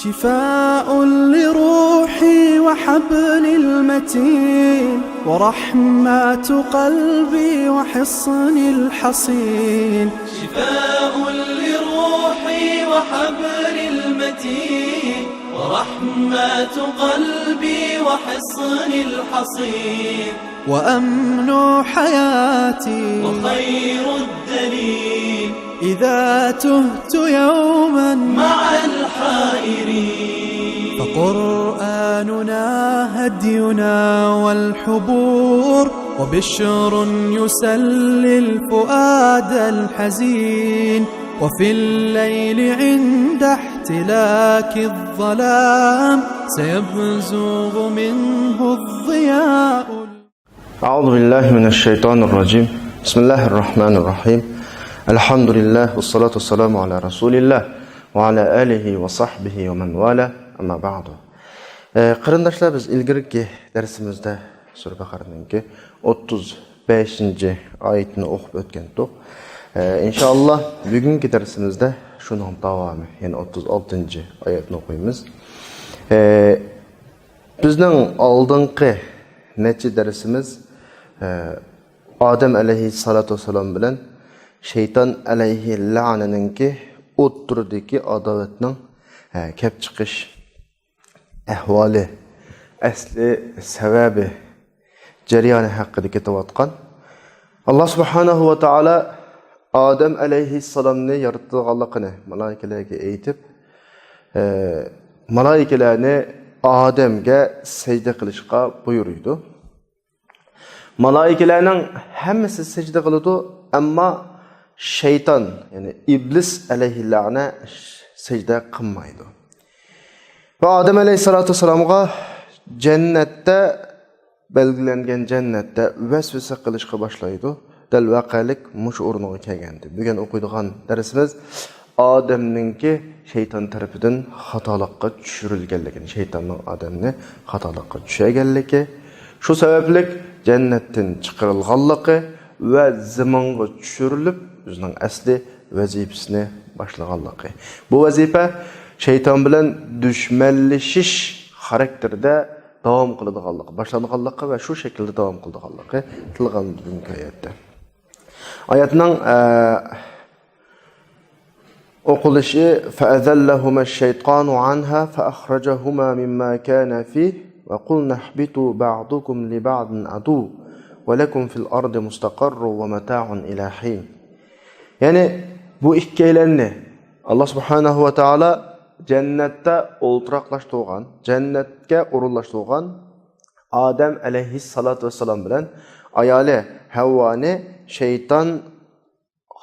شفاء لروحي وحبل المتين ورحمة قلبي وحصن الحصين. شفاء لروحي وحبل المتين ورحمة قلبي وحصن الحصين. وأمن حياتي وخير الدليل إذا تهت يوما مع الحائرين. فقرآننا هدينا والحبور وبشر يسلي الفؤاد الحزين. وفي الليل عند احتلاك الظلام سيبزغ منه الضياء. أعوذ بالله من الشيطان الرجيم. بسم الله الرحمن الرحيم. الحمد لله والصلاة والسلام على رسول الله وعلى آله وصحبه ومن والاه. أما بعد. Qarindoshlar, biz ilgirki darsimizda Sura Baqaraning 35 oyatini o'qib o'tgandik. İnşallah bugungi darsimizda shuning davomi, ya'ni 36 oyatni o'qiymiz. Bizning oldingi necha darsimiz Adem alayhissalatu vassalam bilan shayton alayhi la'naninki o'ttirdiki adovatning kelib chiqish ahvoli, asli sababi, jarayoni haqida ketayotgan. Alloh subhanahu va taolo Adem alayhissalomni yaratganligini malaikalarga aytib, malaikalarni Ademga sajda qilishga buyurdi. Malaikalarning hammasi sajda qiladi, ammo shayton, ya'ni iblis alayhi la'na sajda qilmaydi. Va Adem alayhissalatu vassalamga jannatda belgilangan jannatda vasvasa qilishga boshlaydi. Dal vaqalik mush o'rniga kelgandi. Bugun o'qiydigan darsimiz Ademninki shayton tarafidan xatolikka tushirilganligini, shaytonning Ademni xatolikka tushirganligi, shu sababli jannatdan chiqarilganligi va zamonga tushirilib o'zining asli vazifasini boshlaganligi. Bu vazifa shayton bilan dushmanlashish xarakterida davom qiladiganligi, boshlanganligi va shu shaklda davom qiladiganligi tilgan bugungi oyatda. Oyatning o'qilishi فَأَذَلَّهُمَا الشَّيْطَانُ عَنْهَا فَأَخْرَجَهُمَا مِمَّا كَانَ فِيهِ وَقُلْنَا اهْبِطُوا بَعْضُكُمْ لِبَعْضٍ عَدُوٌّ وَلَكُمْ فِي الْأَرْضِ مُسْتَقَرٌّ وَمَتَاعٌ إِلَى حِينٍ. Yani bu ikkilerini Allah subhanahu wa ta'ala cennette olturaqlaştırgan, cennetke orunlaştırgan Adem aleyhissalatu vesselam bilen ayali Havva'ni şeytan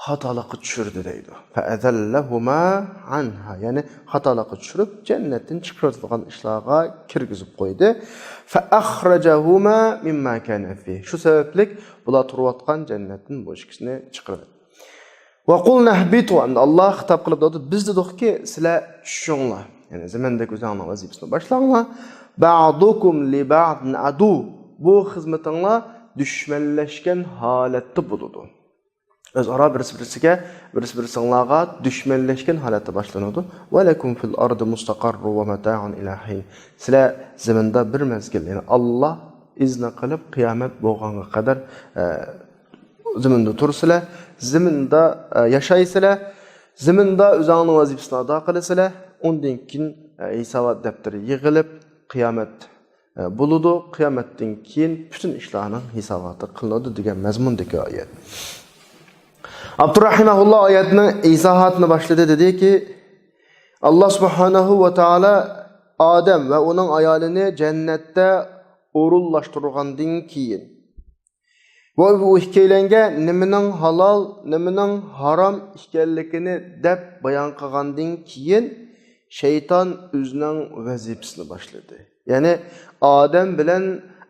hatalıqı düşürdü deydi. فَأَذَلَّهُمَا عَنْهَا. Yani hatalıqı düşürüp cennetin çıkartılgan işlağa kirgizip koydu. فَأَخْرَجَهُمَا مِمَّا كَانَ فِيهِ. Şu sebeplik bula turvatkan cennetin bu işkisini çıkardı. وَقُلْنَا اهْبِطُوا. Allah hitap kılıp dedi, biz dedik ki sizler düşüşünler. Yani zamandaki uzağına vazifesine başlanlar. بَعْضُكُمْ لِبَعْضٍ عَدُوٌّ. Bu hizmetinle düşmanleşken halette buludu. Özara birisi-birisiga, birisi-birisiga düşmanleşken halette başlanıyordu. وَلَكُمْ فِي الْأَرْضِ مُسْتَقَرٌّ وَمَتَاعٌ إِلَى حِينٍ. Sizler zamanda bir mezgil, yani Allah izni kılıp kıyamet boğana kadar ziminde tursizlar, ziminde yaşaysizlar, ziminde özağının vazifesini ada qilsizlar, ondan keyin hisobat daftari yig'ilib qiyomat buludu, qiyomatdan keyin bütün ishlarning hisoboti qilinadi degan mazmundagi oyat. Abdurrahimahullah oyatning izohatini boshladi, dedi ki Allah subhanahu va taolo Adem ve onun ayolini cennette o'rinlashtirgandan keyin bu ikkilenga nimaning halol, nimaning harom ekanligini deb bayon qilgandan keyin shayton o'zining vazifasini boshladi. Ya'ni Adem bilan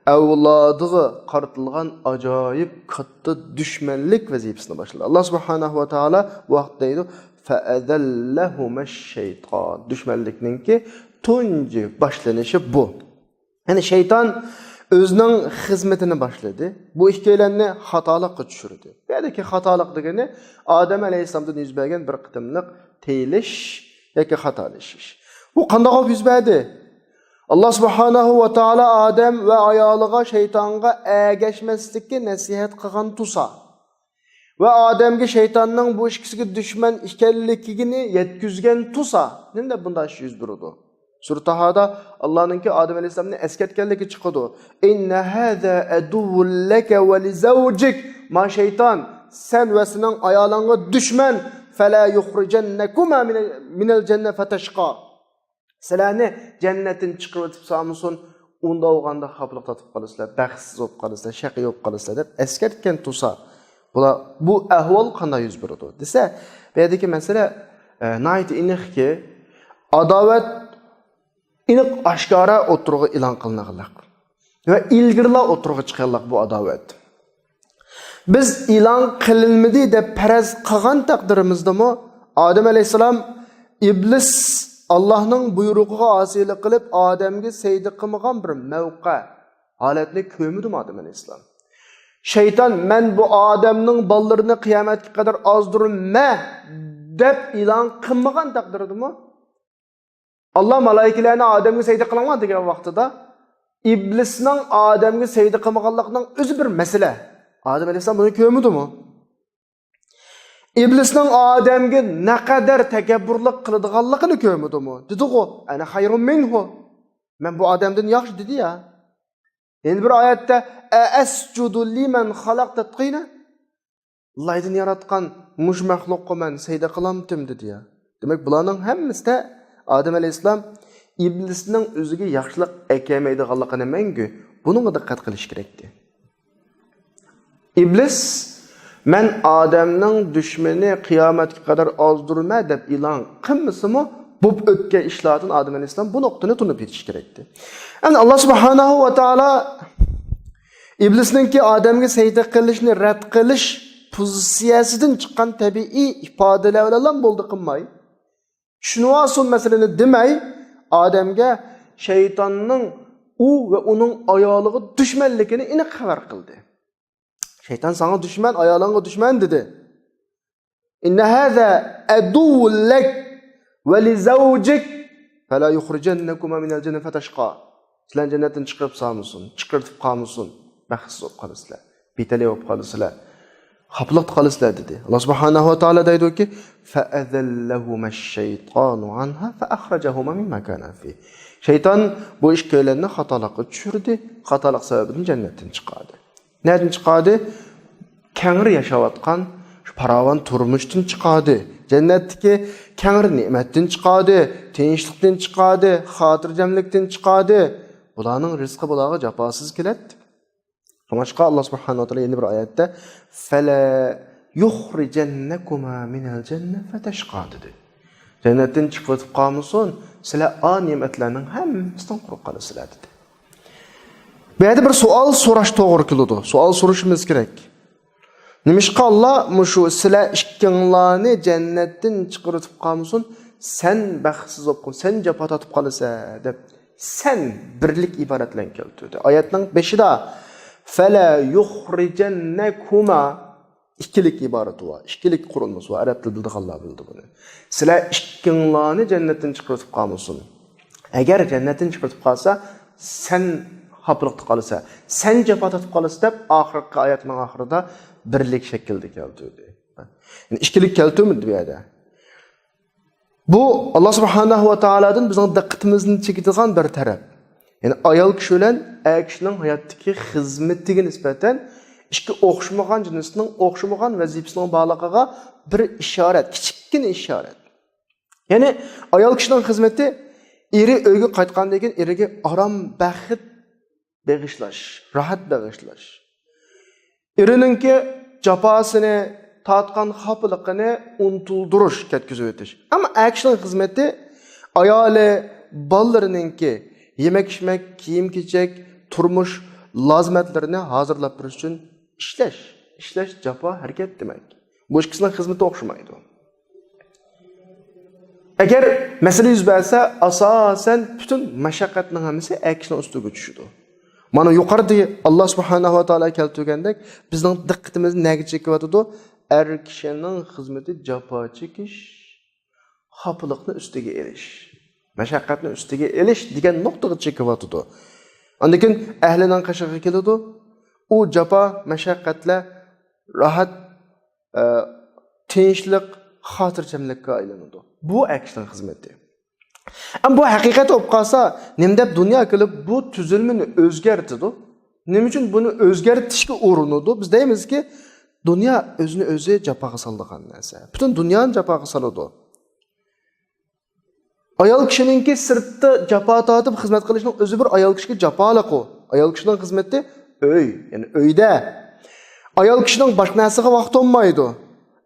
avlodiga qaratilgan ajoyib katta dushmanlik vazifasini boshladi. Alloh subhanahu va taolo bu vaqtda deydi: "Fa'adallahumash-shayton." Dushmanlikninki tunji boshlanishi bu. Ya'ni shayton özünün hizmetini başladı. Bu ikkilerini hatalıqqa düşürdü. Buradaki hatalık degeni Adem aleyhisselamdan yüz bergen bir qıtımlıq teyiliş yoki xatolashish. Bu qanday yüz berdi? Allah subhanahu ve taala Adem ve ayoliga şeytanga ergashmaslikka nasihat qilgan tusa ve Ademge şeytanning bu ikkisiga dushman ekanligini yetkizgan tusa nima bunday yüz berdi? Sura Tahada Allah'ınki Adem Aleyhisselam'ın esketkenligi çıkıdı. İnne hâzâ eduvvun leke ve li zavcik. Ma şeytan sen ve senin ayalanga düşman felâ yuhricennekuma minel cennet feteşqa. Sizlarni cennetin çıkırıp samsun unda olganda xaplık tatıp kalısılar, baxtsiz olup kalısılar, şaqi olup kalısılar deb esketken tusa. Bu ahval qanday yüz berdi dese, bu yerdagi mesele nayt iniqki adavet iniq aşkara oturuğu ilan kılınaqlıq ve ilgirla oturuğu çıqarlıq bu adavet. Biz ilan kılınmadı de perez qılgan taqdirimizde mi Adem Aleyhisselam iblis Allah'ın buyruğuna asilik qilib Adem'ge seydi qılmağan bir mevqa haletini kömüdü mü Adem Aleyhisselam? Şeytan men bu Adem'nin ballarını kıyametki kadar azdırma dep ilan qılmağan taqdirdi mi? Allah malaikelerini Adem'e seydi qılamadı degan vaqtida iblisning Adem'e seydi qılmağanlıqning özü bir mesele. Adem Aleyhisselam bunu kömüdü mü? İblisning Adem'e ne kadar tekebburlik qiladiganligini kömüdü mü? Dedi o, ana hayrun minhu. Men bu Adem'den yaxshi dedi ya. Yeni bir ayette escudu limen halaqta tina. Allah'ın yaratgan muş mahluqqa men seydi qılamdım dedi ya. Demek bularning hammasi de Adem Aleyhisselam iblisning o'ziga yaxshilik ekemaydiganligini mengu bunga diqqat qilish kerakdi. İblis men Ademning düşmeni qiyomatga qadar ozdurma deb e'lon qilmasimi bu o'tgan ishlardan Adem Aleyhisselam bu nuqtani tunib yetish kerakdi. Yani Allah subhanahu ve taala iblisninki Ademga sajda qilishni rad qilish pozitsiyasidan chiqqan tabiiy ifodalar bilan bo'ldi qilmay shunu asıl meseleni demey Adem'ge şeytanın u ve onun ayağılığı düşmanligini iniq xabar qildi. Şeytan sana düşman, ayağılığına düşman dedi. İnne hâzâ eduvvun lek ve li zavcik felâ yuhricennekuma minel cennet feteşqa. Sizler cennetten çıkarıp sağmısın, çıkartıp kalmışsın, baxtsiz olup kalısılar, biteli olup kalısılar. Xaplık qalısılar dedi. Allah subhanahu wa ta'ala deydi ki فَأَذَلَّهُمَ الشَّيْطَانُ عَنْهَا فَأَخْرَجَهُمَا مِمَّا كَانَ فِيهِ. Şeytan bu iş köylerini hatalıkı düşürdü. Hatalık sebebini cennetten çıkardı. Nereden çıkardı? Kenger yaşavatkan şu paravan turmuştan çıkardı. Cennetteki kenger nimetten çıkardı. Tinçlikten çıkardı. Hatırcemlikten çıkardı. Bularının rızkı bulağı cafasız kiletti. Başka Allah subhanahu wa ta'ala yeni bir ayette فَلَا يُخْرِجَنَّكُمَا مِنَ الْجَنَّةِ فَتَشْقَى dedi. Cennetten çıkıp kalmışsın, sizler a nimetlerinin hemisinden kurup kalısılar dedi. Bu yerde bir sual soraş doğru kılıdı. Sual soruşumuz gerek. Nimişka Allah muşu sizler işkinlerini cennetten çıkıp kalmışsın, sen baxtsiz olup, sen cepat atıp kalısılar dedi. Sen birlik ibaretlen keldi. Ayetinin 5'de فَلَا يُخْرِجَنَّكُمَا İkilik ibareti var. İkilik kurulması var. Arap dilde Allah bildi bunu. Sizler işkinlerini cennetten çıkartıp kalmışsın. Eğer cennetten çıkartıp kalsa sen haplıkta kalırsa, sen cepat atıp kalırsa deyip ahirki ayetinin ahirinde birlik şekilde geldi. Yani işkilik geldi mi dünyada? Bu Allah subhanahu ve ta'ala'dan bizim diqqatimizin çekitiğen bir taraf. Yani ayol kişilen kişinin hayattaki hizmetine nispeten İşte oxşamagan cinsinin oxşamagan vazifesinin bağlılığına bir işaret, kiçikkina işaret. Yani ayol kişinin hizmeti eri öyge qaytqandan keyin eriga aram baxit bag'ishlash, rahat bag'ishlash. Erininki jafosini, tatgan xafaligini unutuldirish, ketkizib o'tish. Ammo kişinin hizmeti ayoli ballarininki yemek-içmek, kiyim-kechak, turmush lazimatlarini hazırlab turish uchun İşleş, capa, hareket demek. Bu ikisinin hizmeti okşamaydı. Eğer mesele yüz berse, asasen bütün meşakkatinin hamisi kişinin üstüge düşüdü. Mana yukarıda Allah subhanahu wa ta'ala keltirgandek, bizning diqqatimizni nega chekyapti? Kişinin hizmeti capa çekiş, hapılıkni üstüge eriş. Mashaqqatni ustiga elish degan nuqtaga chekyapti. Ondan keyin ahlining qashig'iga keladi. U jafo, mashaqqatlar rahat, tinchlik, xotirjamlikka aylanadi. Bu aksning xizmati. Ama bu haqiqat olib qolsa, nima deb dunyo kelib bu tuzilmani o'zgartirdi? Nima uchun buni o'zgartirishga urinadi? Biz deymizki, dunyo o'zini o'zi jafoga soldigan narsa. Butun dunyoni jafoga soladi. Ayol kishininki sirtda jafo tortib xizmat qilishning o'zi bir ayol kishiga jafoliqu. Ayol kishining xizmati uy, ya'ni uyda. Ayol kishining boshqa narsaga vaqt olmaydi.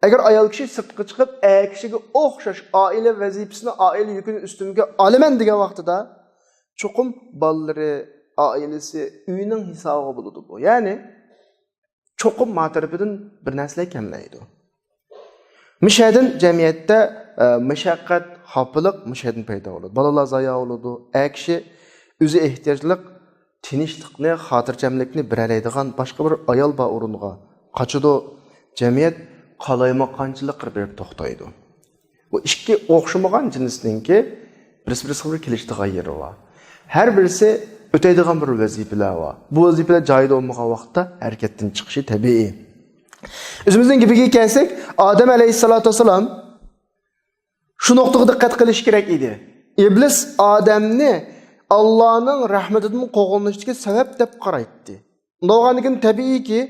Agar ayol kishi sirtga chiqib, kishiga o'xshash oila vazifasini, oila yukini ustimga olaman degan vaqtida, cho'qim bolalari, oilasi, uyining hisobiga bo'ladi bu. Ya'ni cho'qim matarafidan bir narsa kamlaydi. Mishadin jamiyatda mashaqqat, xofiliq mishadin paydo bo'ladi. Bolalar zayo bo'ladi. Kishi o'zi ehtiyojliq tinchlikni, xotirjamlikni beralaydigan boshqa bir ayol bor o'ringa qochadi. Jamiyat qalaymoqanchilik qilib to'xtaydi. Bu ikki o'xshamagan jinsninki bir-biriga kelishdigan yeri bor. Har birisi o'taydigan bir vazifalar bor. Bu vazifalar joyida bo'lmagan vaqtda harakatdan chiqishi tabiiy. O'zimizning gapiga kelsak, Odam alayhisolatu vasallam shu nuqtaga diqqat qilish kerak edi. Iblis odamni Allohning rahmatidan qo'g'ilishga sabab deb qaraydi. Undan tabiiyki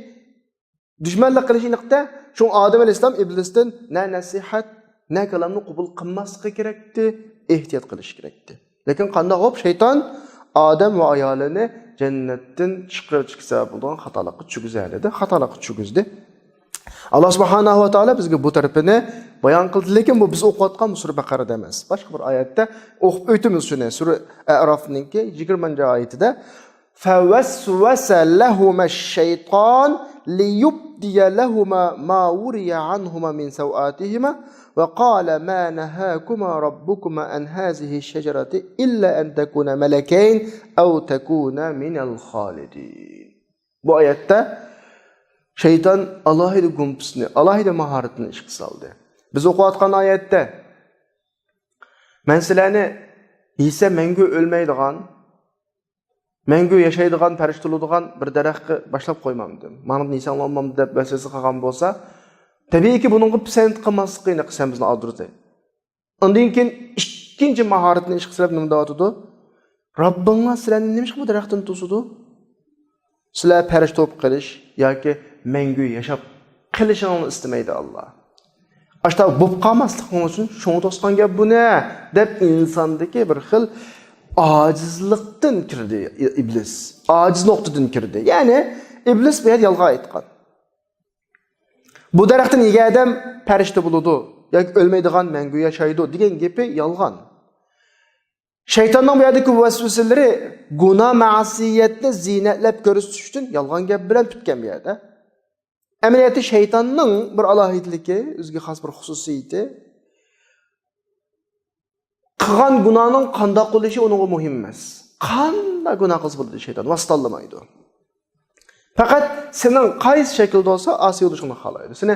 dushmanlik qilishlikda shu Odam alayhisalom iblisdan na nasihat, na kalomni qabul qilmaslik kerakdi, ehtiyot qilish kerakdi. Lekin qanday bo'lib shayton Odam va ayolini jannatdan chiqarishga bo'lgan xatolikka tushgizadi. Xatolikka tushgizdi. Allah subhanahu va taolo bizga bu tarafini bayon qildi, lekin bu biz o'qiyotgan sura Baqarada emas. Boshqa bir oyatda o'qib o'tamiz shuni. Sura A'rofningki 20-oyatida fawaswasa lahumash-shayton liyubdiya lahuma ma wuriya anhuma min sawatihima wa qala ma nahakuma rabbukuma an hadhihi ash-shajarati illa an takuna malakayn aw takuna minal khalidin. Bu oyatda şeytan alohida gumpusni, alohida mahoratini ishga soldi. Biz o'qiyotgan oyatda men sizlarni yesa mangu o'lmaydigan, mangu yashaydigan, farishtalanadigan bir daraxtga boshlab qo'ymamdim. Meni nisan olmam deb vasvasa qilgan bo'lsa, tabiiyki buningga pisand qilmasligini qilsam bizni aldirdi. Undan keyin ikkinchi mahoratni ishga solib nima deyotdi? Robbingiz sizlarni nima bu daraxtdan to'sidi? Sizlar farishta bo'lib qilish yoki mangu yashab qilishingni istamaydi Alloh. Ashta bo'lib qolmasliging uchun shuni to'sgan gap bu ne deb insondagi bir xil ojizlikdan kirdi iblis. Ojiz nuqtadan kirdi. Ya'ni iblis bu yerda yolg'on aytgan. Bu daraxtdan yegan odam farishta bo'ladi yoki o'lmaydigan mangu yashaydi degan gapi yolg'on. Shaytonning bu yerdagi vasvasalari gunoh, ma'siyatni zinatlab ko'rsatish uchun yolg'on gap bilan tutgan bu yerda. Amaliyotda shaytonning bir alohidligi, o'ziga xos bir xususiyati, qilgan gunohning qanday qilishi uningga muhim emas. Qanday gunoh qilsa bo'ladi shayton vastallaydi. Faqat sening qaysi shaklda bo'lsa osiy bo'lishingni xohlaydi. Seni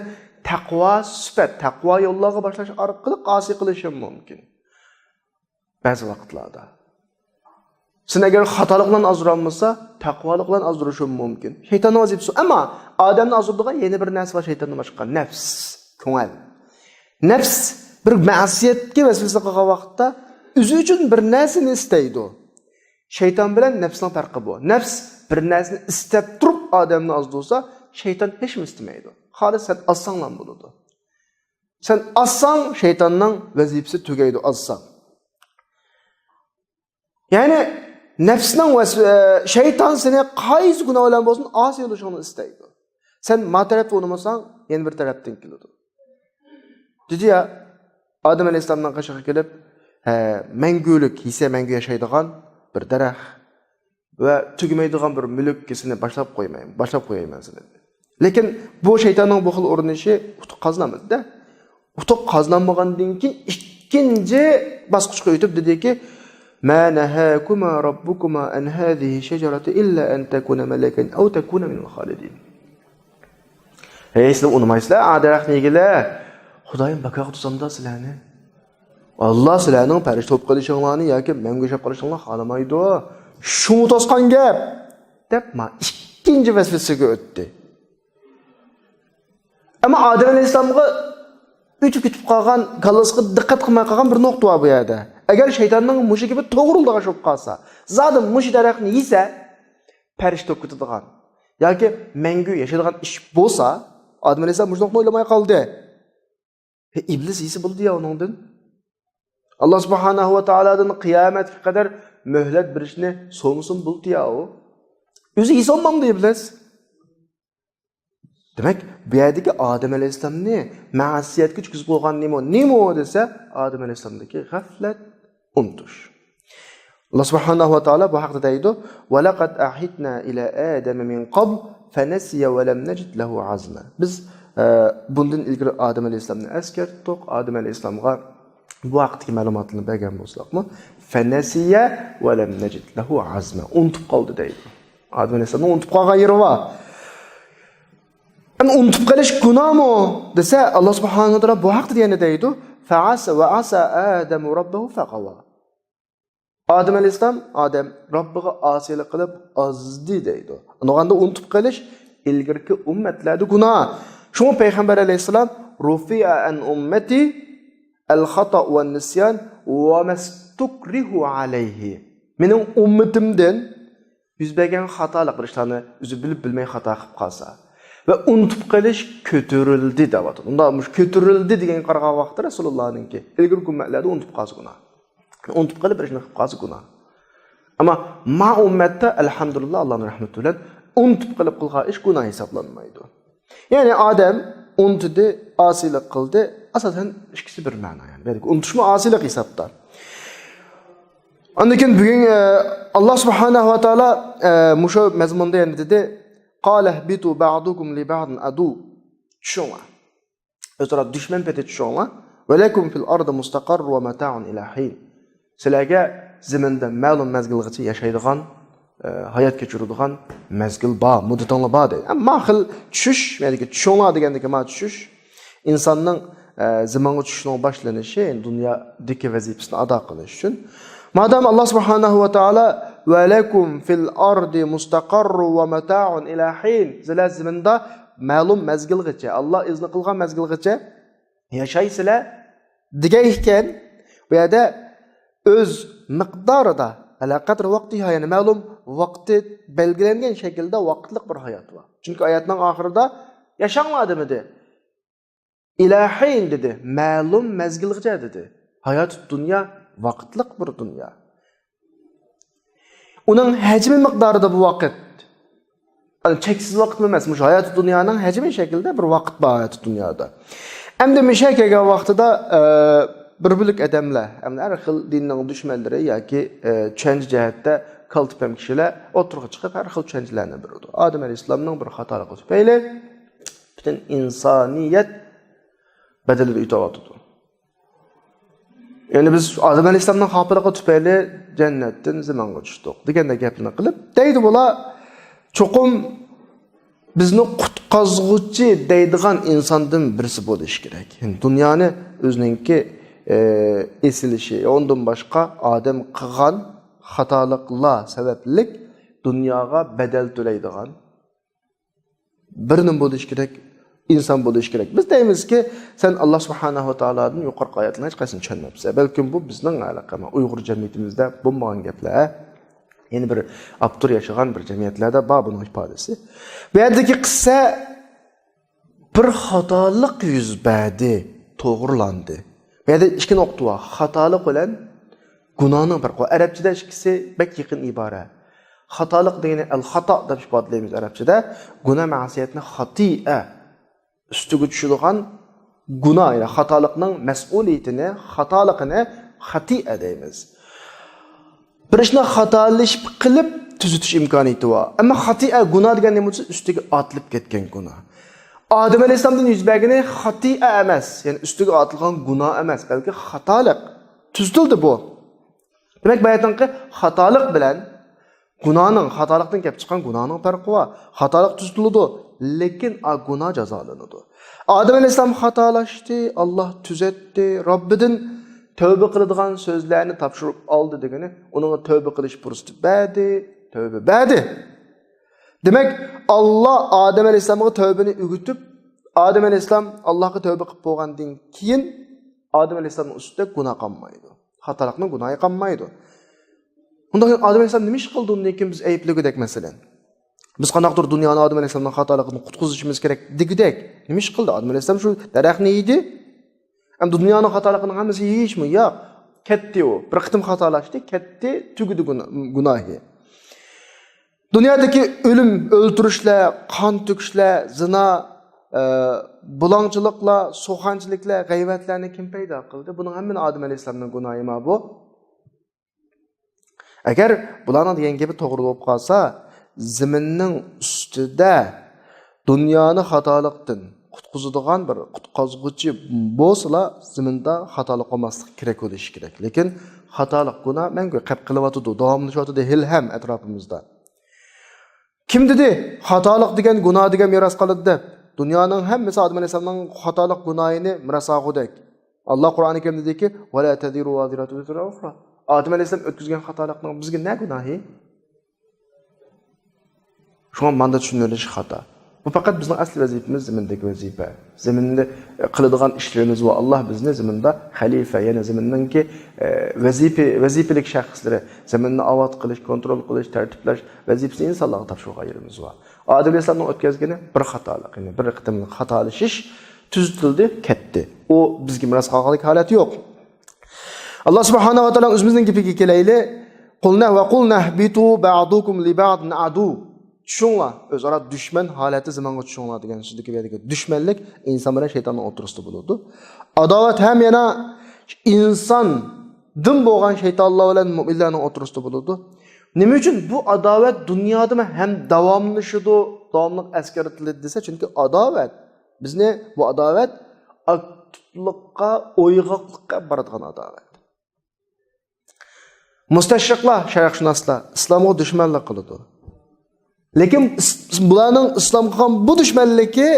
taqvo sifat, taqvo yo'llariga boshlash orqali osiy qilishi mumkin. Ba'zi vaqtlarda. Sen agar xatolik bilan azdiranmasa, taqvolik bilan azdirishi mumkin. Shaytonning vazifasi, ammo odamni azdiradigan yana bir narsa bor shaytonning boshqa, nafs, ko'ngil. Nafs bir ma'siyatga vasvasa qilgan vaqtda o'zi uchun bir narsani istaydi. Shayton bilan nafsning farqi bu. Nafs bir narsani istab turib odamni azdirsa, shayton hech kim istamaydi. Xolis sen assanglan bo'ladi. Sen assang shaytonning vazifasi tugaydi, assang. Yani nefsinin şeytan seni qaysi günah bilan bo'lsin osiy bo'lishini istaydi. Sen ma tarafda o'lmasan, yana bir tarafdan keladi. Dedi ya, Odam alayhisalomdan qashig'i kelib, mangulik, yesa mangu yashaydigan bir daraxt va tugamaydigan bir mulkisini boshlab qo'ymayman dedi. Lekin bu shaytonning bu xil urinishi utuq qozonamizda. Utuq qozonmagandan keyin ikkinchi bosqichga o'tib dediki, ما نهاكما ربكما عن هذه الشجرة إلا أن تكون ملكا أو تكون من الخالدين. Sizlar unutmaysizlar, daraxtni yegilar. Xudoyim baqaq tusamda sizlarni. Allah sizlarning farishta bo'lib qolishinglarni yoki menga o'xshab qolishinglarni xolamaydi. Shuni to'sqan gap deb ikkinchi vasvasiga o'tdi. Ammo Odam alayhisolamga o'tib ketib qolgan, kallasiga diqqat qilmay qolgan bir nuqta bor bu yerda. Agar shaytonning mushi gibi to'g'rildiga sho'p qolsa, zadim mushi daraxtni yesa, farishta bo'lib ketadigan yoki mangu yashaydigan ish bo'lsa, Odam alayhisolam mushuni o'ylamay qoldi. İblis yesi bo'ldi ya uningdan. Allah subhanahu wa ta'aladan qiyomatga qadar mühlet berishni so'msin bo'ldi ya u. O'zi yesonmamdi iblis. Demek bu yerdagi Odam alayhisolamni ma'siyatga tushib qo'ygan nima desa, Odam alayhisolamdagi g'aflat, unutish. Allah subhanahu wa ta'ala bu haqda deydi: "Va laqad ahidna ila Adama min qabl fanasiya wa lam najid lahu azma." Biz bundan ilgari Odam alayhisolamni eskartdik. Odam alayhisolamga bu vaqtdagi ma'lumotlarni bergan bo'lsak-mu, fanasiya wa lam najid lahu azma. Unutib qoldi deydi. Odam alayhisolam unutib qolgan yeri bor. Ama unutib qolish gunohmi desa, Alloh subhanahu va taolo bu haqda yana deydi: "Fa'asa wa asa Adamu robbahu faqawa." Odam alayhisolam Robbiga osiylik qilib ozdi deydi. Unda unutib qolish ilgirki ummatlarda gunoh. Shuni payg'ambar alayhisolam rufi'a an ummati al-khata' wa an-nisyan wa mastukrihu alayhi. Mening ummatimdan yuz bergan xatolik qilishlarni o'zi bilib bilmay xato qilib qolsa ve unutib qolish ko'tarildi deyapti. Unda ko'tarildi degan qarag'an vaqtda Rasulullohninki ilgirki ummatlarda unutib qolsa gunoh. Unutib qolib bir ishni qilib qolsa gunoh. Ammo ma ummatda alhamdulillah Allohning rahmati bilan unutib qilib qilgan ish gunoh hisoblanmaydi. Yani Adem unutdi, asilik qildi. Asasen ikisi bir ma'no yani. Belki unutishma asilik hisobda. Ondan keyin bugun Alloh subhanahu va taolo musho mazmunda yana dedi: "Qala bitu ba'dukum li ba'din adu." Shoma. O'zaro dushman peti shoma. "Va lakum fil ardi mustaqarr va mata'un ila hin." Sizlarga zaminda ma'lum mazgilgacha yashaydigan, hayot kechiradigan mazgil bor, muddatlar bor deydi. Ammo xil tushish, ya'ni tushunlar degandagi ma tushish insonning zamonga tushishning boshlanishi, dunyodagi vazifasini ado qilish uchun. Madam Allah subhanahu wa ta'ala "Va lakum fil ardi mustaqarr va mata'un ila hin." Sizlar zaminda ma'lum mazgilgacha, Alloh izni qilgan mazgilgacha yashaysizlar degan ekan, bu yerda öz miqdorida alaqadar vaqti, ya'ni ma'lum vaqti belgilangan shaklda vaqtliq bir hayot bor. Chunki oyatning oxirida yashanglar demadi. İlahin dedi, ma'lum mazgilgacha dedi. Hayot dunyo vaqtliq bir dunyo. Uning hajmi miqdorida bu vaqt. Cheksiz vaqt emas, mush hayot dunyoning hajmi shaklda bir vaqt bor hayot dunyoda. Endi mishakaga vaqtida bir-birlik odamlar, har xil dinning dushmanlari yoki tushuncha jihatda kaltipam kishilar o'tirg'i chiqib har xil tushunchalarni beradi. Odam alayhisolamning bir xatoligi tufayli butun insoniyat bedelini ötüyordu. Yani biz Odam alayhisolamning xofiligi tufayli jannatdan zamonga tushdik deganda gapni qilib, deydi bular cho'qim bizni qutqazg'uchi deydigan insondan birisi bo'lishi kerak. Yani dunyoni o'zininki esilishi, ondan boshqa odam qilgan xatoliklar sababli dunyoga bedel to'laydigan birinin bo'lishi kerak. İnsan bo'lish kerak. Biz deymiz ki sen Allah subhanahu va taoloning yuqorqi oyatlarini hech qaysini tushunmabsan. Balkim bu bizning aloqamiz. Uyg'ur jamiyatimizda bo'lmagan gaplar. Yeni bir abtur yashagan bir jamiyatlarda bor buning ifodasi. Bu yerdagi qissa bir xatolik yuz berdi, to'g'rilandi. Bu yerda ikki nuqta bor. Xatolik bilan gunohning farqi. Arabchada ikkisi bak yaqin ibora. Xatolik degani al-xato deb ifodalaymiz arabchada. Gunoh ma'siyatni xati'a üstüge tushadigan gunoh, ya'ni xatolikning mas'uliyatini, xatoligini xati'a deymiz. Bir ishni xatolashib qilib tuzitish imkoniyati bor. Ammo xati'a gunoh degan nima bo'lsa, ustiga otilib ketgan gunoh. Odam alayhisolamning yuz bergani xati'a emas, ya'ni ustiga otilgan gunoh emas, balki xatolik. Tuzitildi bu. Demak, bu aytganki xatolik bilan gunohning, xatolikdan kelib chiqqan gunohning farqi bor. Xatolik tuzitildi, lekin gunoh jazolanadi. Odam alayhisolam xatolashdi, Alloh tuzatdi, Robbidan tövbe qiladigan so'zlarni topshirib oldi degani, uning tövbe qilish fursati badi. Demak, Alloh Odam alayhisolamga tövbeni o'g'itib, Odam alayhisolam Allohga tövbe qilib bo'lgandan keyin Odam alayhisolamning ustida gunoh qolmaydi. Xatolikning gunohi qolmaydi. Unda Odam alayhisolam nima ish qildi undan keyin biz aybligidek masalan. Biz qanaqdir dunyoni Odam alayhisolamning xatoligini qutqizishimiz kerak degidek. Nima ish qildi? Odam alayhisolam shu daraxtni yedi. Ham dunyoning xatoligining hammasi yeyishmi? Yo'q. Ketdi u. Bir qitim xatolashdi, ketdi, tugidi gunohi. Dunyodagi o'lim, o'ltirishlar, qon to'kishlar, zina, bulongchiliklar, so'xanchiliklar, g'ayvatlarni kim paydo qildi? Buning hammasi Odam alayhisolamning gunohi ma bu. Agar bularning degan gapi to'g'ri bo'lib qolsa, zaminning ustida dunyoni xatolikdan qutqizadigan bir qutqazg'uchi bo'lsa, zaminda xatolik qilmaslik kerak bo'lishi kerak. Lekin xatolik gunoh menga qilib qilyotdi, davomlashayotdi ham atrofimizda. Kim dedi? Xatolik degan gunoh degan meros qoladi deb. Dunyoning hammasi Odam alayhisolamning xatolik gunohini meros olgudek. Alloh Qur'oni Karimda dediki, "Va la tadiru waziratu wizra ukhra." Odam alayhisolam o'tkazgan xatolikning bizga ne gunohi? Shuni manda tushunilishi xato. Bu faqat bizning asli vazifamiz, zamindagi vazifa. Zaminda qiladigan ishlarimiz va Alloh bizni zaminda xalifa, ya'ni zaminninki vazifalik shaxslari, zaminni avod qilish, kontrol qilish, tartiblash vazifasini insonlarga topshirgan yerimiz va Odam alayhisolamning o'tkazgani bir xatolik, ya'ni bir qitimlik xatolashish tuzitildi, ketdi. U bizga meros qolganlik holati yo'q. Allah subhanahu wa ta'ala o'zimizning gapiga kelayli. Qulna va qulna bitu ba'dukum li ba'din adu. Tushunlar, o'zaro dushman holati zamonga tushunlar degan so'zdagi berdiga dushmanlik inson bilan shaytonning o'rtasida bo'ladi. Adovat ham yana inson din bo'lgan shaytonlar bilan mu'minlarning o'rtasida bo'ladi. Nima uchun bu adovat dunyoda ham davomlashadi, davomli askartiladi desa, chunki adovat bizni bu adovat aktivlikqa, o'yg'oqlikqa boradigan adovat. Mustashriqlar, sharqshunoslar islomga dushmanlik qiladi. Lekin bularning islomga ham bu dushmanligi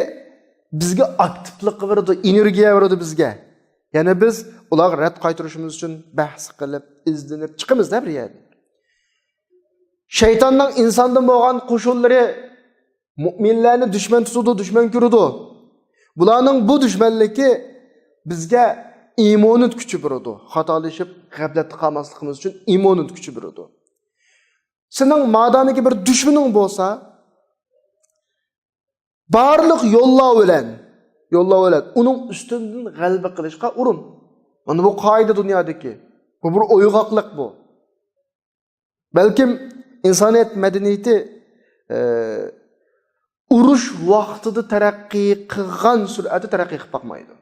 bizga aktivlik beradi, energiya beradi bizga. Ya'ni biz ularga rad qaytarishimiz uchun bahs qilib, izlanib chiqamiz-da bir yerda. Shaytonning insondan bo'lgan qo'shinlari mu'minlarni dushman tutadi, dushman ko'radi. Bularning bu dushmanligi bizga imonut kuchi beradi. Xatolashib, g'aflatda qolmasligimiz uchun imonut kuchi beradi. Sening madamiki bir dushmaning bo'lsa, barliq yo'llar bilan uning ustidan g'alaba qilishga urin. Mana bu qoida dunyodagi. Bu bir o'yg'oqlik bu. Balkim insoniyat madaniyati urush vaqtida taraqqiy qilgan sur'atda taraqqiy qilib boqmaydi.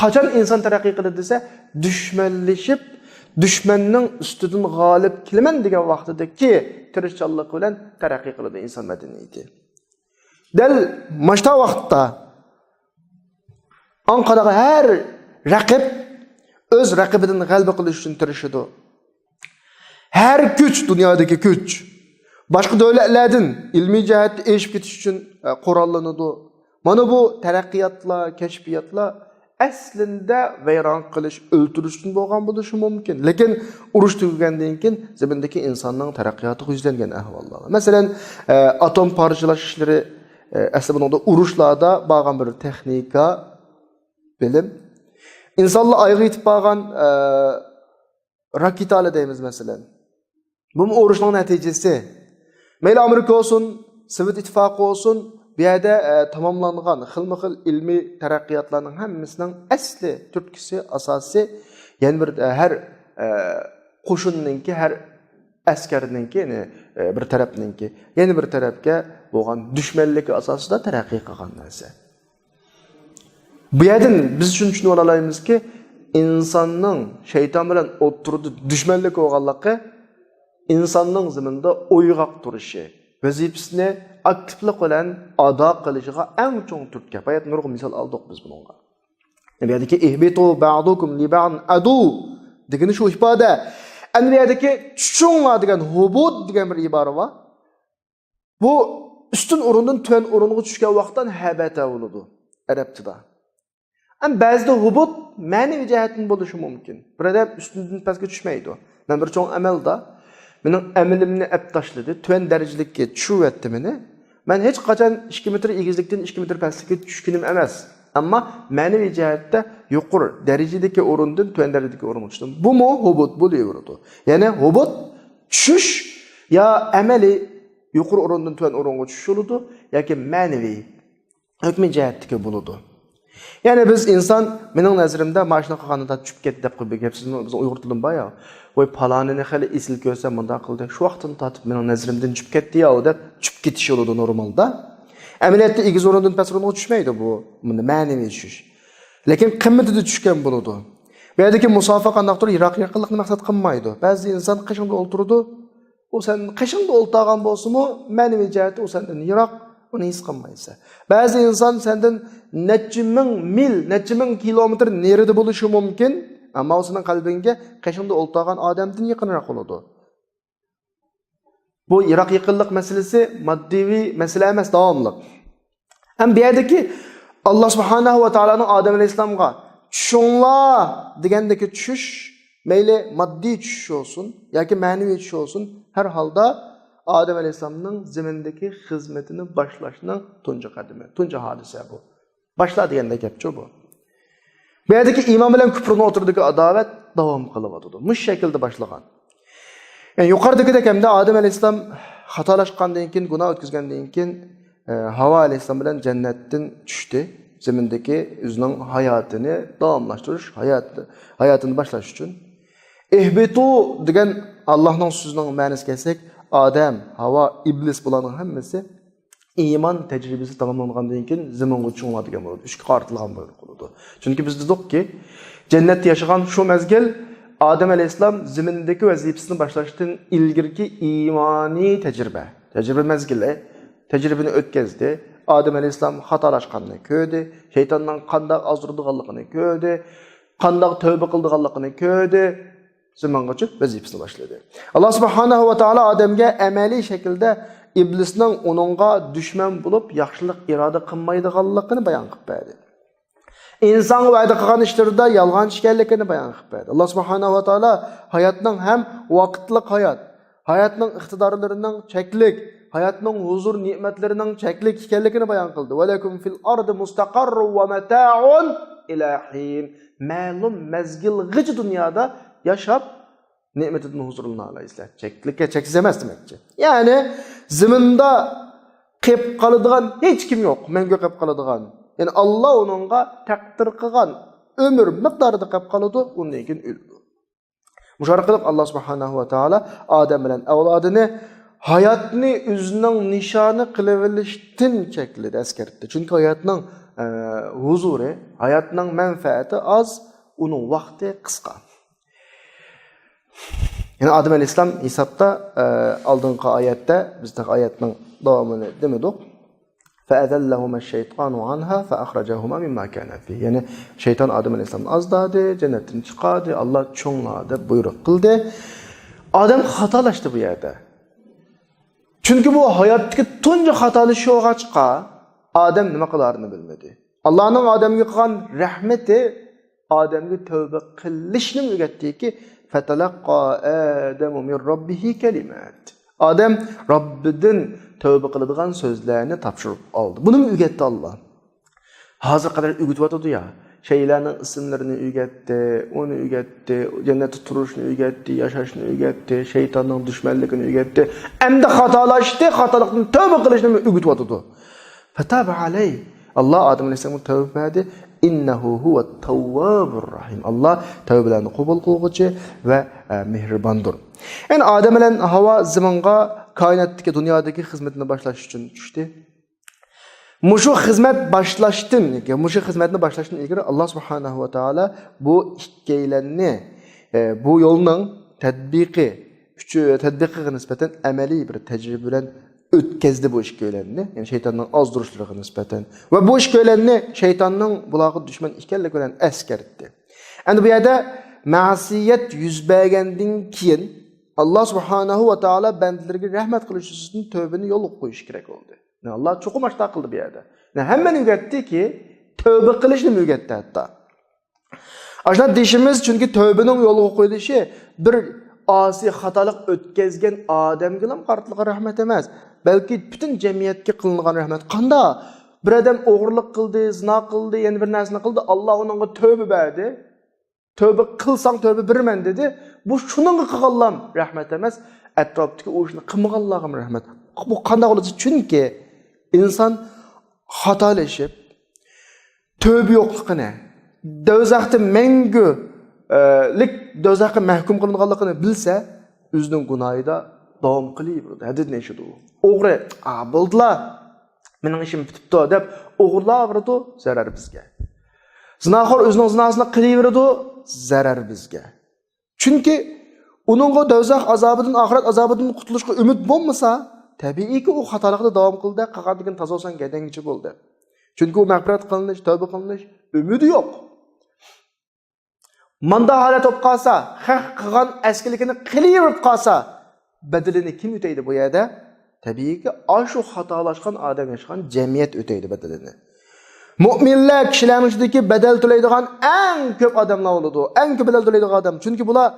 Qachon inson taraqqiy qiladi desa, dushmanlashib, dushmanning ustidan g'olib kelaman degan vaqtidagi tirishchanlik bilan taraqqiy qiladi inson madaniyati. Dal mashta vaqtda anqadaga har raqib o'z raqibidan g'alaba qilish uchun tirishadi. Har kuch, dunyodagi kuch boshqa davlatlardan ilmiy jihatda eshib ketish uchun qurollanadi. Mana bu taraqqiyotlar, kashfiyotlar aslında vayron qilish, o'ltirish uchun bo'lgan bo'lishi mumkin. Lekin urush tugagandan keyin zamindagi insonning taraqqiyotiga yuzlangan ahvollar. Masalan, atom parchalash ishlari aslida urushlarda bo'lgan bir texnika, bilim. İnsanlar ayga yetib bo'lgan raketalar deymiz masalan. Bu urushning natijasi. Mayli Amerika olsun, Sovet ittifoqi olsun, bu yerda tamomlangan xilma-xil ilmiy taraqqiyotlarning hammasining asli, turtkisi, asosi, ya'ni bir har qo'shinninki, har askarninki, ya'ni bir tarafninki, yana bir tarafga bo'lgan dushmanlik asosida taraqqiy qilgan narsa. Bu yerdan biz tushunib olamizki, insonning shayton bilan o'tirdi dushmanlik bo'lganligi insonning zaminda o'yg'oq turishi, vazifasini aktivlik bilan ado qilishiga eng chong turtki. Bayat nurg'un misol oldik biz bunga. Bu yerdagi ihbitu ba'dukum li ba'd adu degani shu ifoda. Bu yerdagi tushunma degan hubud degan bir ibora bor. Bu ustun o'rindan tuvan o'ringa tushgan vaqtdan habata bo'ladi arab tilida. Hem ba'zida hubut ma'naviy jihatdan bo'lishi mumkin. Bir odam ustundan pastga tushmaydi. Men bir cho'ng amalda mening amalimni ap tashladi, tuvan darajalikka tushyapti meni. Men hech qachon 2 metr egizlikdan 2 metr pastlikka tushganim emas. Ammo ma'naviy jihatda yuqori darajadagi o'rindan tuvan darajadagi o'ringa tushdim. Bu mu hubut bo'laveradi. Ya'ni hubut tushish ya amaliy yuqori o'rindan tuvan o'ringa tushish bo'ladi yoki ma'naviy hukmiy jihatdagi bo'ladi. Yani biz insan, mening nazarimda mashina qilganida tushib ketdi deb qo'yib gapsizni biz Uyg'ur tilida bor ya. Voy palonini hali esil ko'rsa bunda qildi. Shu vaqtdan tatib mening nazarimdan tushib ketdi-ya deb tushib ketish bo'ladi normalda. Amaliyotda egiz o'rindan past o'ringa tushmaydi bu. Bunda ma'naviy tushish. Lekin qimmatida tushgan bo'ladi. Bu yerdagi musofa qandaqdir yiroq-yaqinlikni maqsad qilmaydi. Ba'zi inson qishingda o'ltirdi, u sen qishingda o'ltirgan bo'lsa-mu, ma'naviy jihatda u sendan yiroq uni his qilmaysan. Ba'zi inson sendan necha ming mil, necha ming kilometr nerida bo'lishi mumkin, ammo o'zining qalbinga qishingda o'ltirgan odamdan yaqinroq bo'ladi. Bu yiroq yaqinlik masalasi moddiy masala emas, davomli. Ham bu yerdagi Alloh subhanahu va taoloning Odam alayhisalomga tushinglar degandagi tushish, mayli moddiy tushish olsun yoki ma'naviy tushish olsun, har holda Adem Aleyhisselam'ın zimindeki hizmetini başlaşının tunca kadimi, tunca hadise bu. Başla diyende gapçı bu. Bu yerdeki iman bilen küfrüne oturdaki adalet devam kılıvadıdı. Muş şekilde başlagan. Yani yukarıdaki de hem de Adem Aleyhisselam hatalaşkandan keyin, günah ötküzgenden keyin Hava Aleyhisselam bilen cennetten düştü. Zimindeki özünün hayatını devamlaştırış, hayatını başlaş için. İhbitu degen Allah'ın sözünün manası kelsek, Adem, Hava, İblis bulanın hemmesi iman tecrübesi tamamlanğandan keyin ziminga cho'nglar degan bo'ladi. 3 qartilgan bo'ladi. Chunki biz dedikki, jannatda yashagan shu mezgil Adem alayhissalom zimindagi vazifasini boshlashdan ilgirki imoniy tajriba mezgili, tajribani o'tkazdi. Adem alayhissalom xatolashganini ko'rdi, shaytonning qanday ozdirdiganligini ko'rdi, qanday tövbe qildiganligini ko'rdi. Zamangacha vazifasini boshladi. Alloh subhanahu va taolo odamga amaliy shaklda iblisning uningga dushman bo'lib, yaxshilik iroda qilmaydiganligini bayon qilib berdi. İnson va'da qilgan ishlarida yolg'onchi ekanligini bayon qilib berdi. Alloh subhanahu va taolo hayotning ham vaqtlik hayotning iqtidorlarining cheklik, hayotning huzur ne'matlarining cheklik ekanligini bayon qildi. Va lakum fil ardi mustaqarrun va mata'un ila hin. Ma'lum mazgil g'ij dunyoda yaşap nimetinin huzuruna alayızlar. Çeklikle çeksiz emez demekçi. Yani ziminde qep qalıdığan hiç kim yok. Menge qep qalıdığan. Yani Allah onunla takdir qilgan ömür miqdarida qep qalıdı. Ondan keyin öldü. Muşarqılık Allah subhanahu wa ta'ala Adem bilen avladını hayatını özünün nişanı qılıverishtin çekledi, eskertti. Çünkü hayatının huzuru, hayatının menfaati az, onun vakti qısqa. Yani Adem Aleyhisselam hesapta aldığınki ayette, bizde ayetinin devamını demedik. فَاَذَلَّهُمَ الشَّيْطَانُ عَنْهَا فَأَخْرَجَهُمَا مِمَّا كَانَ فِيهِ. Yani şeytan Adem Aleyhisselam azdadı, cennetten çıkardı, Allah çoğunladı, buyruk kıldı. Adem hatalaştı bu yerde. Çünkü bu hayattaki tunca hatalı şu ağaçka Adem nima kılarını bilmedi. Allah'ın Adem'e kılan rahmeti Adem'e tövbe kılışını öğretti ki فَتَلَقَّى آدَمُ مِنْ رَبِّهِ كَلِمَاتٍ. Adem Rabbinden tövbe kılıdığan sözlerini tapşırıp aldı. Bunu mu ügetti Allah? Hazır kadar ügütüyordu ya. Şeylerin isimlerini ügetti, onu ügetti, cennette turuşunu ügetti, yaşayışını ügetti, şeytanın düşmanlıkını ügetti. Hem de hatalaştı, hatalıktan tövbe kılışını ügütüyordu. فَتَابَ عَلَيْهِ. Allah Adem Aleyhisselam'ı tövbe etti. İnnehu huve tevvabur rahim. Allah tövbelerini kabul kılgıcı ve mihribandır. Yani Adem ile Hava zamanla kainattaki, dünyadaki hizmetine başlaş için düştü. Muşu hizmet başlaştın, muşu hizmetine başlaştın ilgili Allah subhanahu ve taala bu hikayelerini, bu yolun tedbiki nispeten ameli bir tecrübeyle ötkazdi bu hikayelerini, yani şeytanın az duruşlarına nispeten. Ve bu hikayelerini şeytanın bulağı düşman işkerlik bilen eskertti. Yani bu yerde masiyet yüz bergenden keyin Allah subhanahu ve taala bendilerine rahmet kılış için tövbeni yolu koyuş gerek oldu. Yani Allah çok amaçlı kıldı bir yerde. Yani hemen üretti ki Tövbe qilishni o'rgatdi hatto. Ashuna deyishimiz chunki tövbening yo'lga qo'yilishi bir asi xatolik o'tkazgan odamga ham qartliq rahmat emas, balki butun jamiyatga qilingan rahmat. Qanda bir odam o'g'irlik qildi, zina qildi, yana bir narsani qildi, Alloh unga tövbe berdi. Tövbe qilsang tövbe berman dedi. Bu shuningga qilganlar rahmat emas, atrofdagi o'shni qilmaganlarga rahmat. Bu qanday bo'ladi? Chunki inson xatolashib tövbe yo'qligini, do'zaxda mangulik do'zaxga mahkum qilinganligini bilsa, o'zining gunohida davom qilaveradi. Hadis neshidi u? O'g'ri, bo'ldilar. Mening ishim bitibdi deb o'g'irlaveradi, zarar bizga. Zinaxor o'zining zinasini qilaveradi, zarar bizga. Chunki uningga do'zax azobidan, oxirat azobidan qutulishga umid bo'lmasa, tabiiyki u xatolikda davom qildi, qaqadigan tazosan gadangichi bo'ldi. Chunki u mag'firat qilinish, tavba qilinish umidi yo'q. Manda holat bo'lib qolsa, haq qilgan askiligini qilaverib qolsa, badalini kim o'taydi bu yerda? Tabiiyki, shu xatolashgan odam yashgan jamiyat o'taydi badalini. Mu'minlar kishilarning ichidagi badal to'laydigan eng ko'p odamlar bo'ladi. Eng ko'p badal to'laydigan odam. Chunki bular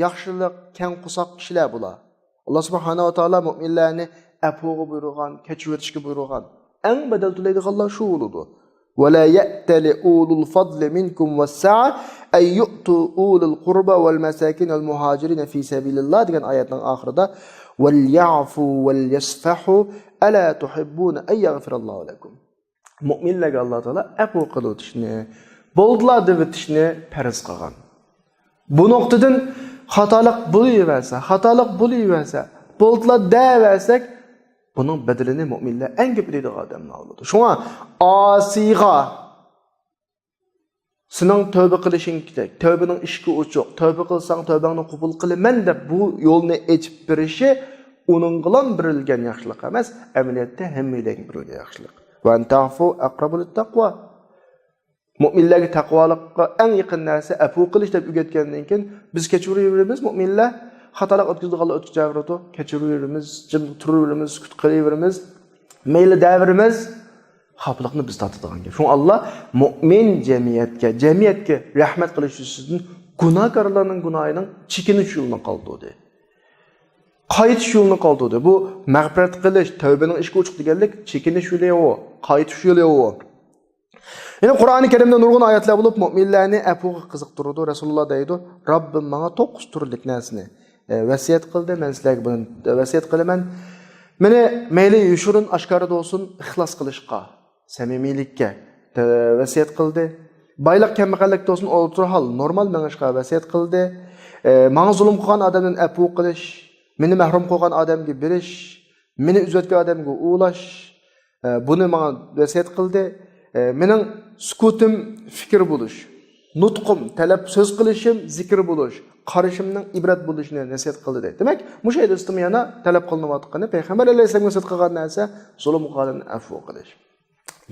yaxshilik, keng qusoq kishilar bular. Alloh subhanahu va taolo mu'minlarni afuga buyurgan, kechirishga buyurgan. Eng badal to'laydiganlar shu bo'ladi. ولا يأتل أولو الفضل منكم والسعة أن يؤتوا أولو القربى والمساكين والمهاجرين في سبيل الله degan oyatning oxirida وَلْيَعْفُوا وَلْيَصْفَحُوا أَلَا تُحِبُّونَ أَن يَغْفِرَ اللَّهُ لَكُمْ. Mu'minlarga Alloh taolo afu qilib o'tishni, bo'ldilar deb o'tishni farz qilgan. Bu nuqtadan xatolik bo'laversa, bo'ldilar deyaversak, buning badalini mu'minlar eng ko'p deydigan odamlar bo'ladi. Shunga osiga sening tövbe qilishing kerak. Tövbening ishki ochiq. Tövbe qilsang tövbangni qabul qilaman deb bu yo'lni ochib berishi uning bilan birilgan yaxshilik emas, amaliyotda hammalarga birilgan yaxshilik. Va antafu aqrabu lit-taqwa. Mu'minlarga taqvolikqa eng yaqin narsa afu qilish deb o'rgatgandan keyin biz kechiraveramiz mu'minlar. Xatolik o'tkazganlar o'tkazaveradi, kechiraveramiz, jim turaveramiz, sukut qilaveramiz, mayli davrimiz xafliqni biz tatadigan. Shun Alloh mu'min jamiyatga rahmat qilish uchun gunohkorlarning gunohining chekinish yo'lini qoldirdi. Qaytish yo'lini qoldirdi. Bu mag'firat qilish, tavbaning ishga o'chiq deganlik chekinish yo'li o, qaytish yo'li o. Yine Qur'oni Karimda nurg'un oyatlar bo'lib, mu'minlarni afuga qiziqtirdi. Rasululloh deydi: "Robbim menga 9 turlik narsani vasiyat qildi, men sizlarga buni vasiyat qilaman. Meni mayli yushurin oshkora bo'lsin, ixlos qilishga, samimiylikka vasiyat qildi. Boylik kambag'allikda bo'lsin, o'rta hol, normal mengishga vasiyat qildi. Menga zulm qilgan odamdan afu qilish, meni mahrum qilgan odamga berish, meni uzatgan odamga ulash, buni menga vasiyat qildi. Mening sukutim fikr bo'lish, nutqim, talab so'z qilishim zikr bo'lish, qarashimning ibrat bo'lishini nasihat qildi deydi. Demak, mush aytdim yana talab qilinayotgani payg'ambar alayhisalom nasihat qilgan narsa zulm qilgan afv qilish.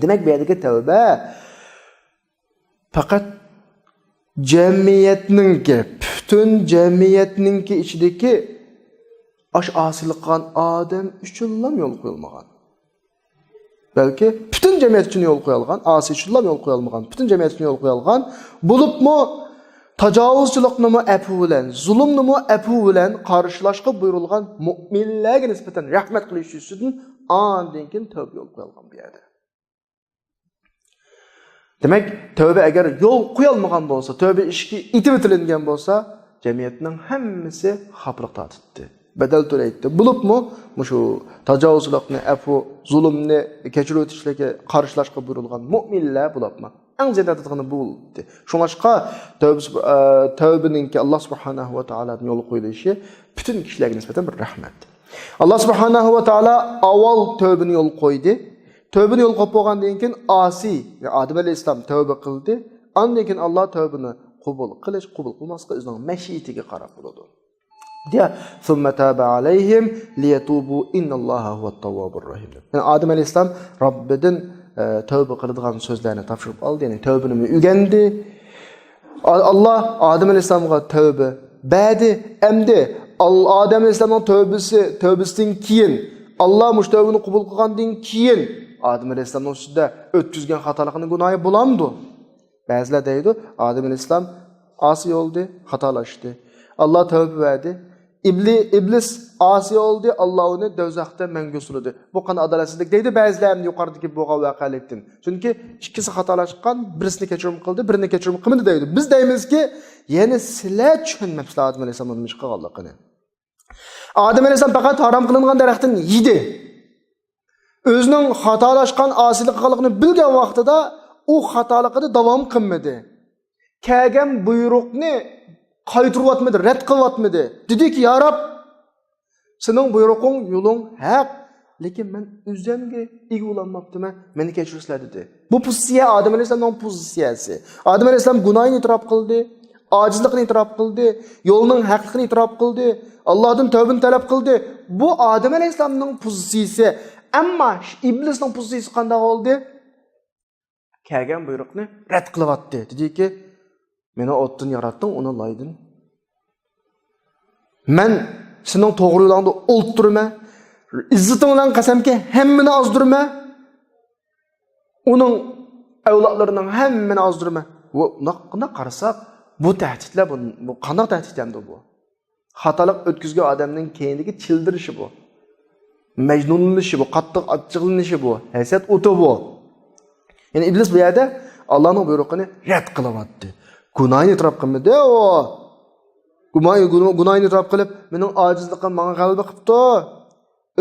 Demak, bu yerdagi tavba faqat jamiyatningki, butun jamiyatningki ichidagi asilik qilgan odam uchun ham yo'l qo'yilmagan. Belki bütün cemiyet için yol koyulgan, asi için yol koyulmagan, bütün cemiyet için yol koyulgan, bulup mu tacavuzçılıkını mı epu bilen, zulümünü mü epu bilen karşılaşıp buyurulgan mu'minlerge nispeten rahmet kılış için andinkin tövbe yol koyulgan bir yerde. Demek tövbe eğer yol koyulmagan bolsa, tövbe işki itip itilingen bolsa, cemiyetinin hemmisi haplık tatıttı. Bedel töleyti. Bulup mu şu tacavuzçılıkını, afu, zulümni keçirip ötüşleke karşılaşıp buyurulgan mu'minler bulup mu? En ziyade tutqını bu oldu. Şunaşqa tövbenin ki Allah subhanahu ve ta'ala'nın yolu koyuluşu bütün kişilerine nispeten bir rahmet. Allah subhanahu ve ta'ala aval tövbeni yol koydu. Tövbeni yol koyup olgandan keyin asi, Adem aleyhisselam tövbe kıldı. Ondan keyin Allah tövbeni qabul qilmasqa o'zining mashiyatiga qarab bo'ladi. Diye ثم تاب عليهم ليتوبوا إن الله هو التواب الرحيم. Yani Adem Aleyhisselam Rabbiden tövbe qiladigan so'zlarni topshirib oldi. Yani tövbeni o'rgandi. Allah Adem Aleyhisselamga tövbe berdi. Endi Adem Aleyhisselamning tövbesidan keyin Allah mush tövbeni qabul qilgandan keyin Adem Aleyhisselam'ın üstünde ötküzgen hatalıqının günahı bulamdı. Bazılar deydi, Adem Aleyhisselam asi oldu, hatalaştı. Allah tövbe verdi. İblis asi oldu, Allah onu dözaqda məngü suludu. Bu qanı adalatsizlik deydi, bazılarının yuqarıdaki buğa vaqaliktin. Çünkü ikisi hatalaşqan, birisini keçirim qıldı, birini keçirim qılmadı deydi. Biz deyimiz ki, yeni sizler düşünmepsizler Adem Aleyhisselam'ın mişqağallıqını. Adem Aleyhisselam faqat haram qılınğan dərəxtin yedi. Özünün hatalaşqan asilik qılığını bilgen vaqtida o hatalıqını davam qılmadı. Kəgən buyruqni qaytırıvatmadı, rədd qılıvatmadı. Dedi ki, ya Rab, senin buyruqun, yolun haq. Lekin ben özümge iyi ulanmaptım, beni keçirsizler dedi. Bu pozisiya Adem Aleyhisselam'ın pozisiyası. Adem Aleyhisselam günahını itiraf qıldı, acizliğini itiraf qıldı, yolunun haqlığını itiraf qıldı, Allah'ın tövbini talep qıldı. Bu Adem Aleyhisselam'ın pozisiyası. Ama iblisning pozisiyasi qanday oldu? Kelgan buyruqni rad qilyapti. Dedi ki, meni otdan yarattın, ona laydın. Men sening to'g'ri yo'lingda o'ltirma. İzzeting bilan qasamki, hammani ozdurma. Uning avlodlarining hammani ozdurma. Bu naqna qarasak, bu tahdidlar bu qanday tahdid endi bu? Xatolik o'tkazgan odamning keyindagi childirishi bu. Mecnunlanishi bu, qattiq achchiqlanishi bu, hasad o'ti bu. Yani iblis bu yerda Allohning buyruqini rad qilyapti. Gunohni e'tirof qilmadi o. Gunohni e'tirof qilib, mening ojizligim menga g'alaba qilibdi.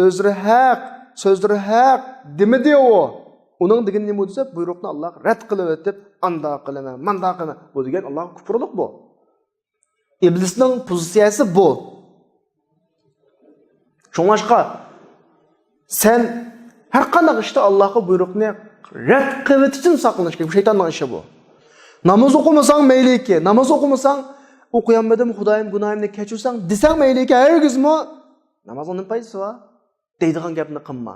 O'zri haq, so'zlari haq demadi o. Uning degan nima desa, buyruqni Alloh rad qilib o'tib, anda qilaman, manda qilaman. Bu degan Alloh kufrlik bu. İblisning pozitsiyasi bu. Şoňaşqa sen her qanday işte Allah'a buyruqni rad qilish uchun saqlanish kerak. Bu şeytanning ishi bu. Namoz o'qimasang mayli ki, namoz o'qimasang o'qiyolmadim, Xudoyim gunohimni kechirsang desang mayli ki, hargizmi namozning foydasi bor deydigan gapni qilma.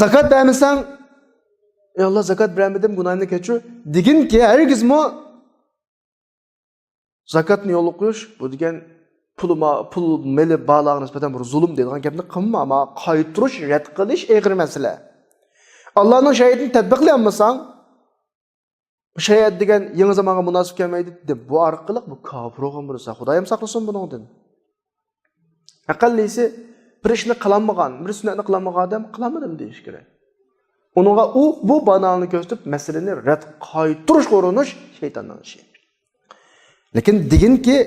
Zakat bermasang, ey Allah zakat bermadim, gunohimni kechir degin ki, hargizmi zakatni yo'lga qo'yish bu degan pul meli bağlağına nispeten bir zulüm deydiğin gapni qilma, ama qaytirish, rad qilish egri masala. Allah'ın şeriatini tatbiqlayolmasang, bu şeriat degan yangi zamonga munosib kelmaydi deb bu orqali bu kofir bo'lgan bo'lsa, Xudoyim saqlasin bundan. Aqallisi bir ishni qilmagan, bir sunnatni qilmagan odam qilmadim deyish kerak. Uningga bu banalni ko'rsatib, masalani rad qaytirish urinish shaytonning ishi. Lekin degin ki,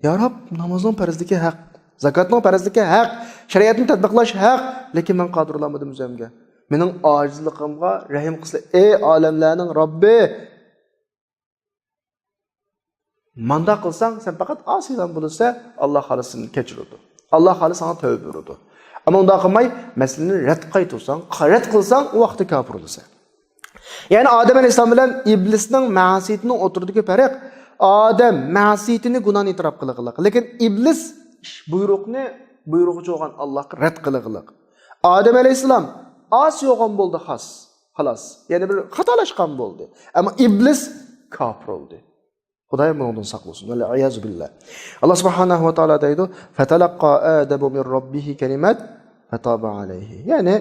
ya Rab, namazın farzligi haq, zakatning farzligi haq, shariatni tatbiqlash haq, lekin men qodir olmadim o'zimga. Mening ojizligimga rahim qilsa, ey olamlarning Robbi. Manda qilsang, sen faqat osidan bo'lsa, Alloh xolisini kechiradi. Alloh xolis sana tövbe beradi. Ama unda qilmay, masalani rad qaytarsang, rad qilsang, u vaqtda kofir bo'lasan. Yani Adem Aleyhisselam bilan iblisning ma'siyatini o'tirdiga farq, Adem ma'siyatini gunohni e'tirof qilganlik, lekin iblis buyruqchi bo'lgan Allohga rad qilganlik. Adem Aleyhisselam asi bo'lgan bo'ldi xolos. Ya'ni bir xatolashgan bo'ldi. Ama iblis kofir bo'ldi. Xudoyim bundan saqlasin. A'yazu billah. Allah subhanahu va taolo deydi: "Fatalaqqa Adamu min robbihi kalimat fataba alayhi." Yani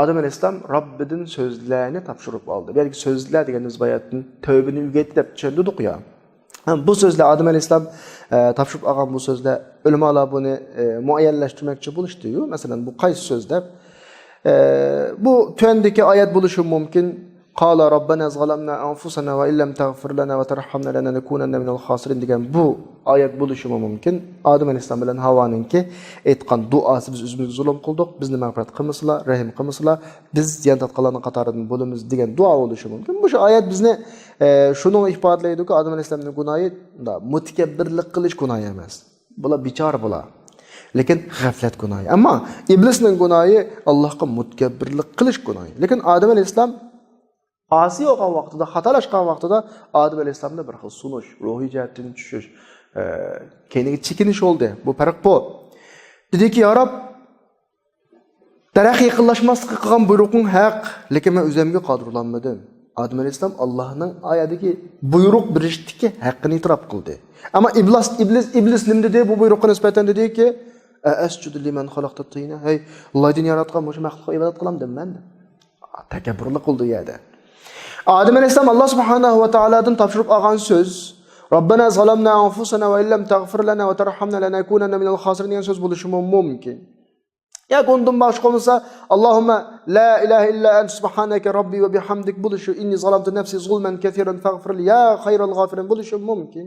Adem Aleyhisselam Rabbidan sözlerini topshirib oldi. Belki sözler deganimiz bayatın tövbeni ügetdi deb tushundik ya. Bu sözler Adem Aleyhisselam topshirib olgan bu sözler ulamalar buni muayyanlashtirmoqchi bo'lishdi-yu. Masalan, bu qaysi so'z deb bu tövendeki ayet bo'lishi mumkin. Qala Rabbana zalamna anfusana va illam taghfir lana va tarhamna lanakunanna minal khasirin degan bu ayet bo'lishi mumkin. Adem Aleyhisselam bilan Havoninki aytgan duosi, biz o'zimizga zulm qildik, bizni mag'firat qilmaslar, rahim qilmaslar, biz ziyon tatqalarning qatoridan bo'lamiz degan duo bo'lishi mumkin. Bu ayet bizni shuni ifodalaydi-ki, Adem Aleyhisselamning gunohi mutakabbirlik qilish gunohi emas. Bular bichora bular. Lekin g'aflat gunohi. Ammo iblisning gunohi Allohga mutakabbirlik qilish gunohi. Lekin Adem Aleyhisselam asi olgan vaqtida, xatolashgan vaqtida Adem Aleyhisselamda bir xil sunish, ruhiy jihatdan tushish, keyingi chekinish oldi. Bu farq bu. Dediki, ya Rab, daraxt yaqinlashmaslikka qilgan buyruqing haq, lekin men o'zimga qodir bo'lmadim. Adem Aleyhisselam Allohning oyatidagi buyruq berishdagi haqqini e'tirof qildi. Ammo iblis nima dedi bu buyruqqa nisbatan dediki, Asjudu liman xalaqtat tina. Hey, Allohning yaratgan o'sha maxluqqa ibodat qilam deyman. Takabburlik qildi yerda. Adem alayhisalom Alloh subhanahu va taoladan topshirib olgan so'z Robbana zalamna anfusana va illam taghfir lana va tarhamna lanakunanna minal khasirin degan so'z bo'lishi mumkin. Ya bundan boshqa bo'lsa Allohumma la ilaha illa anta subhanaka robbi va bihamdik bo'lishi inni zalamtu nafsi zulman katiran faghfir li ya khayral ghafirin bo'lishi mumkin.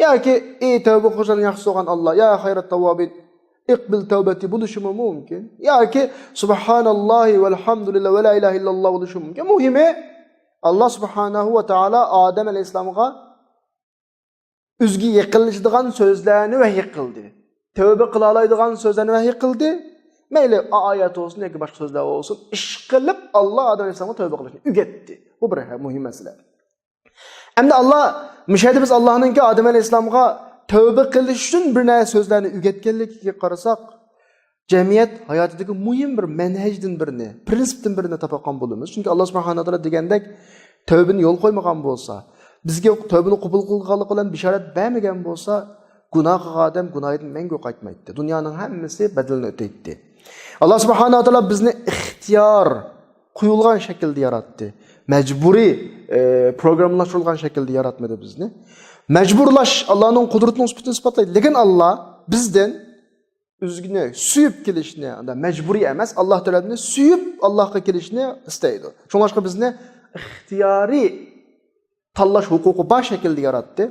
Yoki ey tavba qilgan yaxshi bo'lgan Alloh ya khayrat tawwabin iqbil tawbati bo'lishi mumkin. Yoki subhanallohi valhamdulillah va la ilaha illalloh bo'lishi mumkin. Muhimi Allah subhanahu va taala Adem alayhisalomga o'ziga yaqinlashadigan so'zlarni vahiy qildi. Tavba qila oladigan so'zlarni vahiy qildi. Mayli oyat olsun yoki boshqa so'zlar olsun, ish qilib Alloh Adem alayhisalomga tavba qilishni o'rgatdi. Bu bir muhim masala. Endi Alloh mishaydi biz Allohningki Adem alayhisalomga tavba qilish uchun bir narsa so'zlarni o'rgatganligiga qarasak, jamiyat hayotidagi muhim bir manhajdan birini, prinsipdan birini topgan bo'lamiz. Chunki Alloh subhanahu va taolo degandek, tavbani yo'l qo'ymagan bo'lsa, bizga tavbani qabul qilganlik bilan bishorat bermagan bo'lsa, gunoh qilgan odam gunohidan mangu qaytmaydi. Dunyoning hammasi badalini o'taydi. Alloh subhanahu va taolo bizni ixtiyor qo'yilgan shaklda yaratdi. Majburiy programlashtirilgan shaklda yaratmadi bizni. Majburlash Allohning qudratini isbotlaydi. Lekin Alloh bizdan o'zini suyib kelishni, majburiy emas, Alloh taolani suyib Allohga kelishni istaydi. Shunga bizni ixtiyoriy tanlash huquqi bor shaklda yaratdi.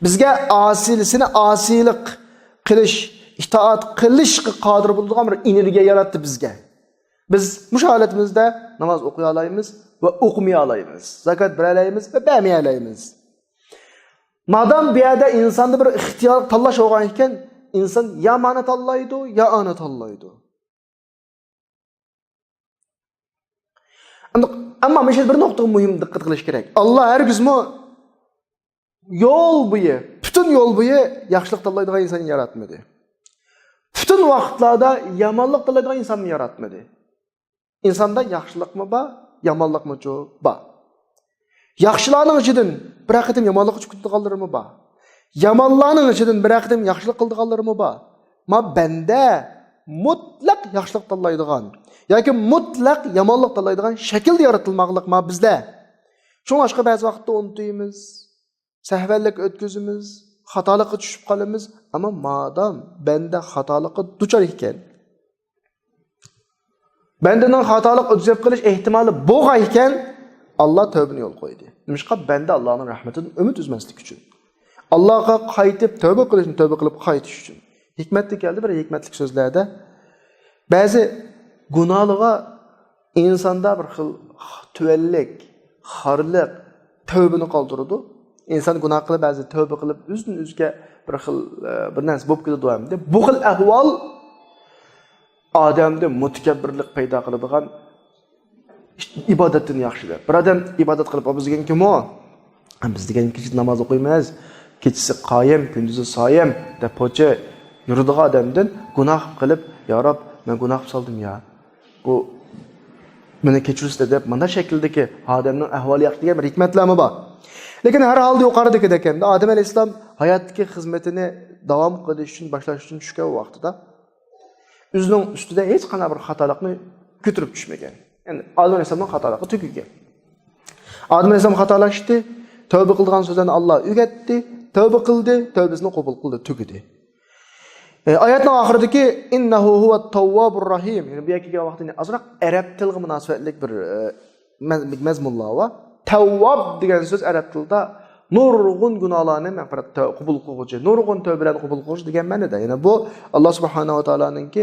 Bizga osiylik qilish, itoat qilishga qodir bo'ladigan bir energiya yaratdi bizga. Biz mush holatimizda namoz o'qiy olamiz va o'qimay olamiz. Zakot bera olamiz va bermay olamiz. Madam bu yerda insonda bir ixtiyor tanlash bo'lgan ekan, inson ya ma'na tanlaydi, ya ana tanlaydi. Ammo men bir nuqtaga muhim diqqat qilish kerak. Alloh hargizmi bütün yo'l bo'yi yaxshilik tanlaydigan insonni yaratmadi. Bütün vaqtlarda yomonlik tanlaydigan insonni yaratmadi. İnsonda yaxshilikmi bor, yomonlikmi bor. Yaxshilarning ichidan bir qatim yomonlik uchib ketganlarmi bor. Yomonlarning ichidan bir qatim yaxshilik qilganlarmi bor. Ma banda mutlaq yaxshilik tanlaydigan yoki mutlaq yomonlik tanlaydigan shaklda yaratilmoqlik ma bizda. Shunga boshqa ba'zi vaqtda unutuymiz, sahvallik o'tkazimiz, xatolikka tushib qolamiz, ammo madam banda xatolikka duchor ekan, bandaning xatolik o'tkazib qilish ehtimoli bo'lgan ekan, Alloh tavbani yo'l qo'ydi. Nimishqa banda Allohning rahmatidan umid uzmaslik uchun. Allohga qaytib tavba qilishni tavba qilib qaytish uchun. Hikmatli keldi bir hikmatli so'zlarda. Ba'zi gunohlarga insonda bir xil tuvallik, xorlik, tavbani qoldiradi. İnsan gunoh qilib ba'zi tavba qilib o'zini-o'ziga bir xil bir narsa bo'lib ketadi hamda. Bu xil ahvol odamda mutakabbirlik paydo qiladigan ibodatdan yaxshidir. Bir odam ibodat qilib biz degan kim o? Biz degan kecha namoz o'qiymiz, kechasi qoyim, kunduzi soyim deb pocha yuradigan odamdan gunoh qilib, "Ya Rob, men gunoh qilib soldim ya. Bu meni kechirsin" deb mana shakldagi odamning ahvoli yaxshi degan bir hikmatlarmi bor. Lekin har holda yuqoridagi ekanda Adem alayhisalom hayotdagi xizmatini davom qilish uchun boshlash uchun tushgan vaqtida o'zining ustida hech qanday bir xatolikni ko'tarib tushmagan. Ya'ni Adem alayhisalomning xatoligi tugagan. Adem alayhisalom xatolashdi, tavba qilgan so'zlarni Alloh o'rgatdi, tavba qildi, tavbasini qabul qildi, tugadi. Oyatning oxiridagi innahu huvat tawwabur rahim. Yani bu yerga vaqtini azroq arab tiliga munosabatlik bir mazmunlar bor. Tawwab degan so'z arab tilida nurg'un gunohlarni qabul qiluvchi, nurg'un tavbalarni qabul qilish degan ma'noda. Ya'ni bu Alloh subhanahu va taoloninki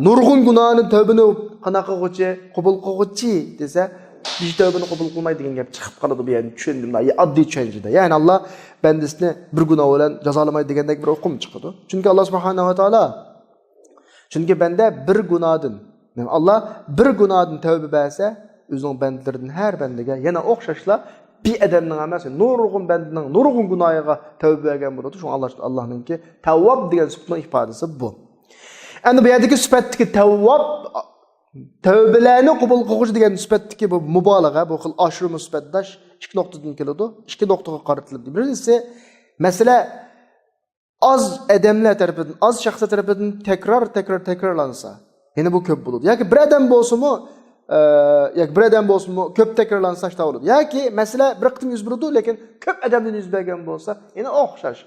nurg'un gunohni tavbani qanaqa qiluvchi, qabul qiluvchi desa, bir tavbani qabul qilmaydi degan gap chiqib qoladi bu yerda tushundim. Oddiy tushunchada. Ya'ni Alloh bandasini bir gunoh bilan jazolamaydi degandek bir hukm chiqadi. Chunki Alloh subhanahu va taolo chunki banda bir gunohdan, Alloh bir gunohdan tavba bersa, o'zining bandalaridan har bandaga yana o'xshashla bir odamning emas, nurg'un bandaning nurg'un gunohiga tavba bergan bo'ladi. Shu Allohningki tavvob degan sifatning ifodasi bu. Endi bu yerdagi sifatdagi tavvob tavbalarni qabul qilish degan sifatdagi bu mubolag'a, bu xil oshirma sifatdash ikki nuqtadan keladi. Ikki nuqtaga qaratiladi. Birinchisi, masala az adamlar tarafidan, az shaxslar tarafidan takrorlansa, yine bu ko'p bo'ladi. Yoki bir odam bo'lsa-mu, ko'p takrorlansa shta bo'ladi. Yoki masala bir qitim yuz beradi, lekin ko'p odamdan yuz bergan bo'lsa, yine o'xshash.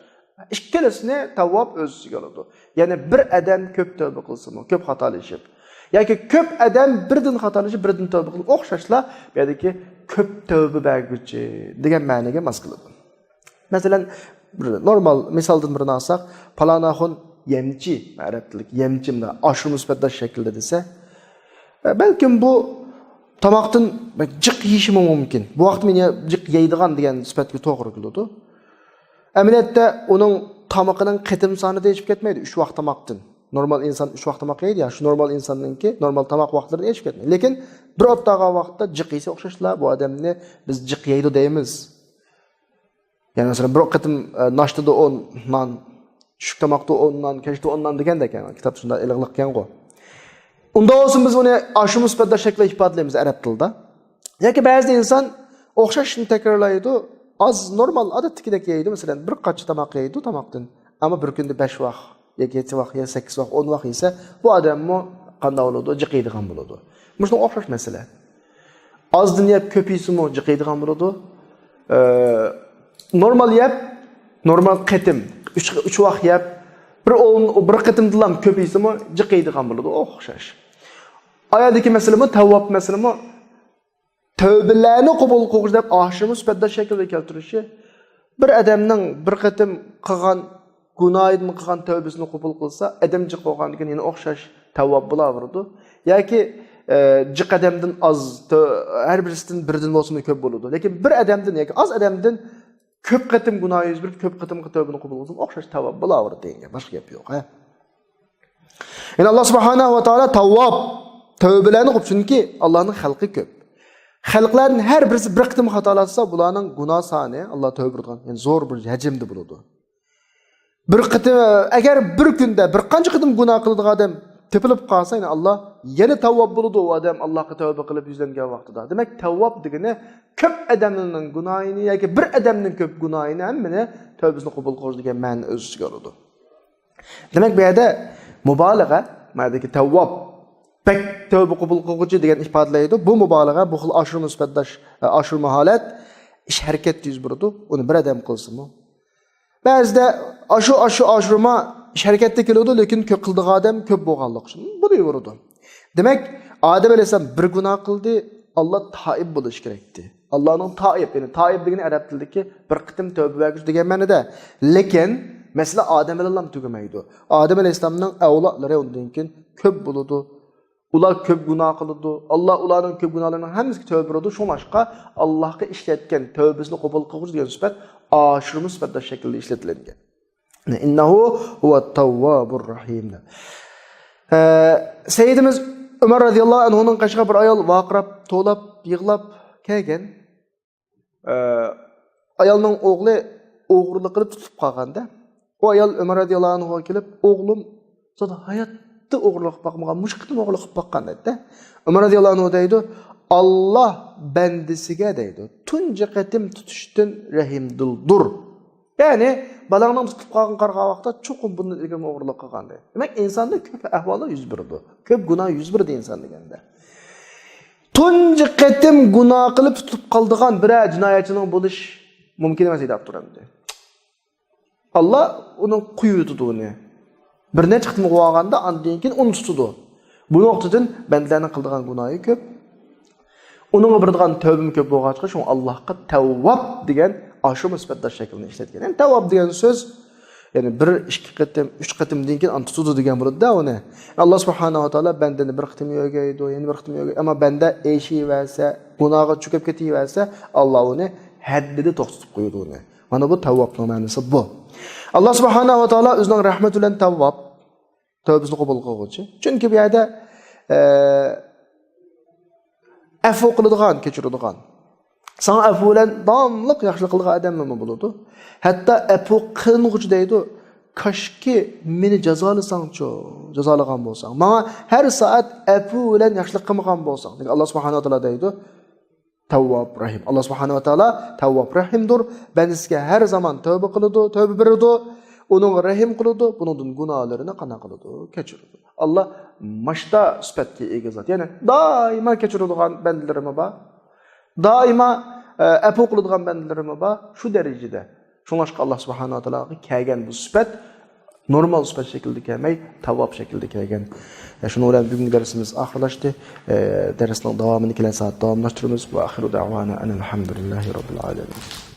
Ikkalasini Tavvob o'z ichiga oladi. Ya'ni bir odam ko'p tavba qilsa-mu, ko'p xatolashib, yoki ko'p odam birdan xatolashib, birdan tavba qilib o'xshashlar, bu yerdagi ko'p tavba berguchi degan ma'noga mos keladi. Masalan, normal misoldan birini olsak, falanaxon yemchi, arab tilida yemchimda ashur musbatdash shaklda desa, balkim bu tomoqdan jiq yeyishi mumkin. Bu vaqt meni jiq yeydigan degan sifatga to'g'ri keladi. Amaliyotda uning tomoqining qitim soni değişib ketmaydi 3 vaqt tomoqdan. Normal inson 3 vaqt tomoq yeydi, ya shu normal insonningki normal tomoq vaqtlarida değişib ketmaydi. Lekin bir o'rtaga vaqtda jiq yesa o'xshashlar, bu odamni biz jiq yeydi deymiz. Yani mesela bir qitim nashtada 10 non, tushlik tomoqda 10 non, kechda 10 non deganda ekan, kitob shunda iliqliq ekan qo'y. Unda olsun biz buni ashu musbatda shaklda ifodalaymiz arab tilida. Yoki ba'zi inson o'xshashni takrorlaydi. Az normal odatdagidek yeydi, masalan, bir qancha tomoq yeydi tomoqdan. Ammo bir kunda 5 vaqt, yoki 7 vaqt, yoki 8 vaqt, 10 vaqt yesa, bu odammi qanday bo'ladi? Jiqiydigan bo'ladi. Buni o'xshash masala. Azdan yeb ko'p yeysimi jiqiydigan bo'ladi. Normal yeb, normal qitim, 3 vaqt yeb, bir qitimdan ko'p yeysimi jiqiydigan bo'ladi, o'xshash. Oyadagi masalami, tavvob masalami tövbelerni qabul qilish deb oshirma sifatida shaklga keltirishi bir odamning bir qatim qilgan gunohidan qilgan tövbesini qabul qilsa, odam jiq bo'lgandan yana o'xshash tavvob bo'laveradi. Yoki jiq odamdan az, har birisidan birdan bo'lsa ko'p bo'ladi. Lekin bir odamdan yoki az odamdan ko'p qatim gunoh yuz berib, ko'p qatim tövbeni qabul qilsa, o'xshash tavvob bo'laveradi degan boshqa gap yo'q, ha. Yani Allah subhanahu va taolo tavvob tövbelerni qilib, chunki Allohning xalqi ko'p. Xalqlarning har birisi bir qitim xatolatsa, bularning gunoh soni Alloh tövbe qilgan, ya'ni zo'r bir hajmda bo'ladi. Bir qitim agar bir kunda bir qancha qitim gunoh qiladigan odam tepilib qolsa, ya'ni Alloh yana tavvob bo'ladi u odam Allohga tavba qilib yuzlangan vaqtida. Demak, tavvob degani ko'p odamning gunohini yoki bir odamning ko'p gunohini hammani tavbasini qabul qilish degan ma'ni o'z ichiga oladi. Demak, bu yerda mubolag'a, ma'nodagi tavvob pek tövbe qabul qiluvchi degan ifodalaydi. Bu mubolag'a, bu xil ashur musbatdash, ashur holat ish harakat yuz beradi. Uni bir odam qilsa-mu. Ba'zida ashurma ish harakatda keladi, lekin ko'p qildigan odam ko'p bo'lganlik uchun bu deyveradi. Demak, Odam alayhisalom bir gunoh qildi, Alloh toib bo'lish kerakdi. Allohning toib, ya'ni toib degani arab tilidagi bir qitim tövbe berguchi degan ma'noda. Lekin mesela Odam alayhisalom tugamaydi. Odam alayhisalomning avlodlari undan keyin ko'p bo'ladi. Ular ko'p gunoh qildi. Alloh ularning ko'p gunohlarining hammasiga tövbe berdi. Shunashqa Allohga ishlatgan tövbesini qabul qiluvchi degan sifat ashur sifatda shaklda ishlatilgan. Innahu huvat-tawwabur rahim. Sayyidimiz Umar radhiyallohu anhuning qashiga bir ayol vaqirab, to'lab, yig'lab kelgan. Ayolning o'g'li o'g'irlik qilib tutib qolganda, o ayol Umar radhiyallohu anhuga kelib, "O'g'lim zot hayotda o'g'irlik qilmagan, mushqitim o'g'irlik qilib qo'ygan" dedi. Umar radhiyallohu anhu deydi, "Alloh bandisiga deydi, tunji qatim tutishdan rahimdildur." Ya'ni balangdan tutib qolgan qarg'a vaqtda cho'qim bundan ilgari o'g'irlik qilgan deydi. Demak, insonda ko'p ahvollar yuz beradi. Ko'p gunoh yuz beradi inson deganda. Tunji qatim gunoh qilib tutib qoldigan bir jinoyatchining bo'lish mumkin emas edi Abdurrahmon. Allah uni quyutdi uni. Bir necha qitim qilganda undan keyin uni tutdi. Bu vaqtdan bandalarning qildigan gunohi ko'p. Uning birdigan tövbim ko'p bo'lg'achqa, shu Allohga tavvob degan ashur sifatda shaklini ishlatgan. Yani tavvob degan so'z, ya'ni 1-2 qitim, 3 qitimdan keyin uni tutdi degan bo'ladi-da uni. Alloh subhanahu va taolo bandani bir qitim yo'gaydi, yana bir qitim yo'gaydi. Ammo banda eshiversa, gunohga cho'kib ketaversa, Alloh uni haddida to'xtatib qo'yadi uni. Mana bu tavvobning ma'nosi bu. Alloh subhanahu va taolo o'zining rahmati bilan tavvob, tavbasini qabul qiluvchi. Chunki bu yerda afv qiladigan, kechiradigan. Sana afv bilan davomli yaxshilik qilgan odammi bo'ladi? Hatto afv qiling'uchi deydi, "Kashki meni jazolasangchi, jazolagan bo'lsang, menga har soat afv bilan yaxshilik qilmagan bo'lsang." Degan Alloh subhanahu va taolo deydi, Tavvob Rahim. Alloh subhanahu va taolo Tavvob Rahimdir. Bandasiga har zaman tövbe qiladi, tövbe beradi. onun rahim kılıdı, bunun günahlarını kana kılıdı, keçirdi. Allah maşta süpetki egizat. Yani daima keçirdiğin bendilerime ba, daima epo kılıdığın bendilerime ba, şu derecede. Şunlaşka Allah subhanahu wa ta'ala kelgen bu süpet, normal süpet şekilde kelmey, tavap şekilde kelgen. Şunu öğren bugün dersimiz ahırlaştı. Dersinin devamını 2 saat devamlaştırırız. Ve ahiru da'vana enelhamdülillahi rabbil alemin.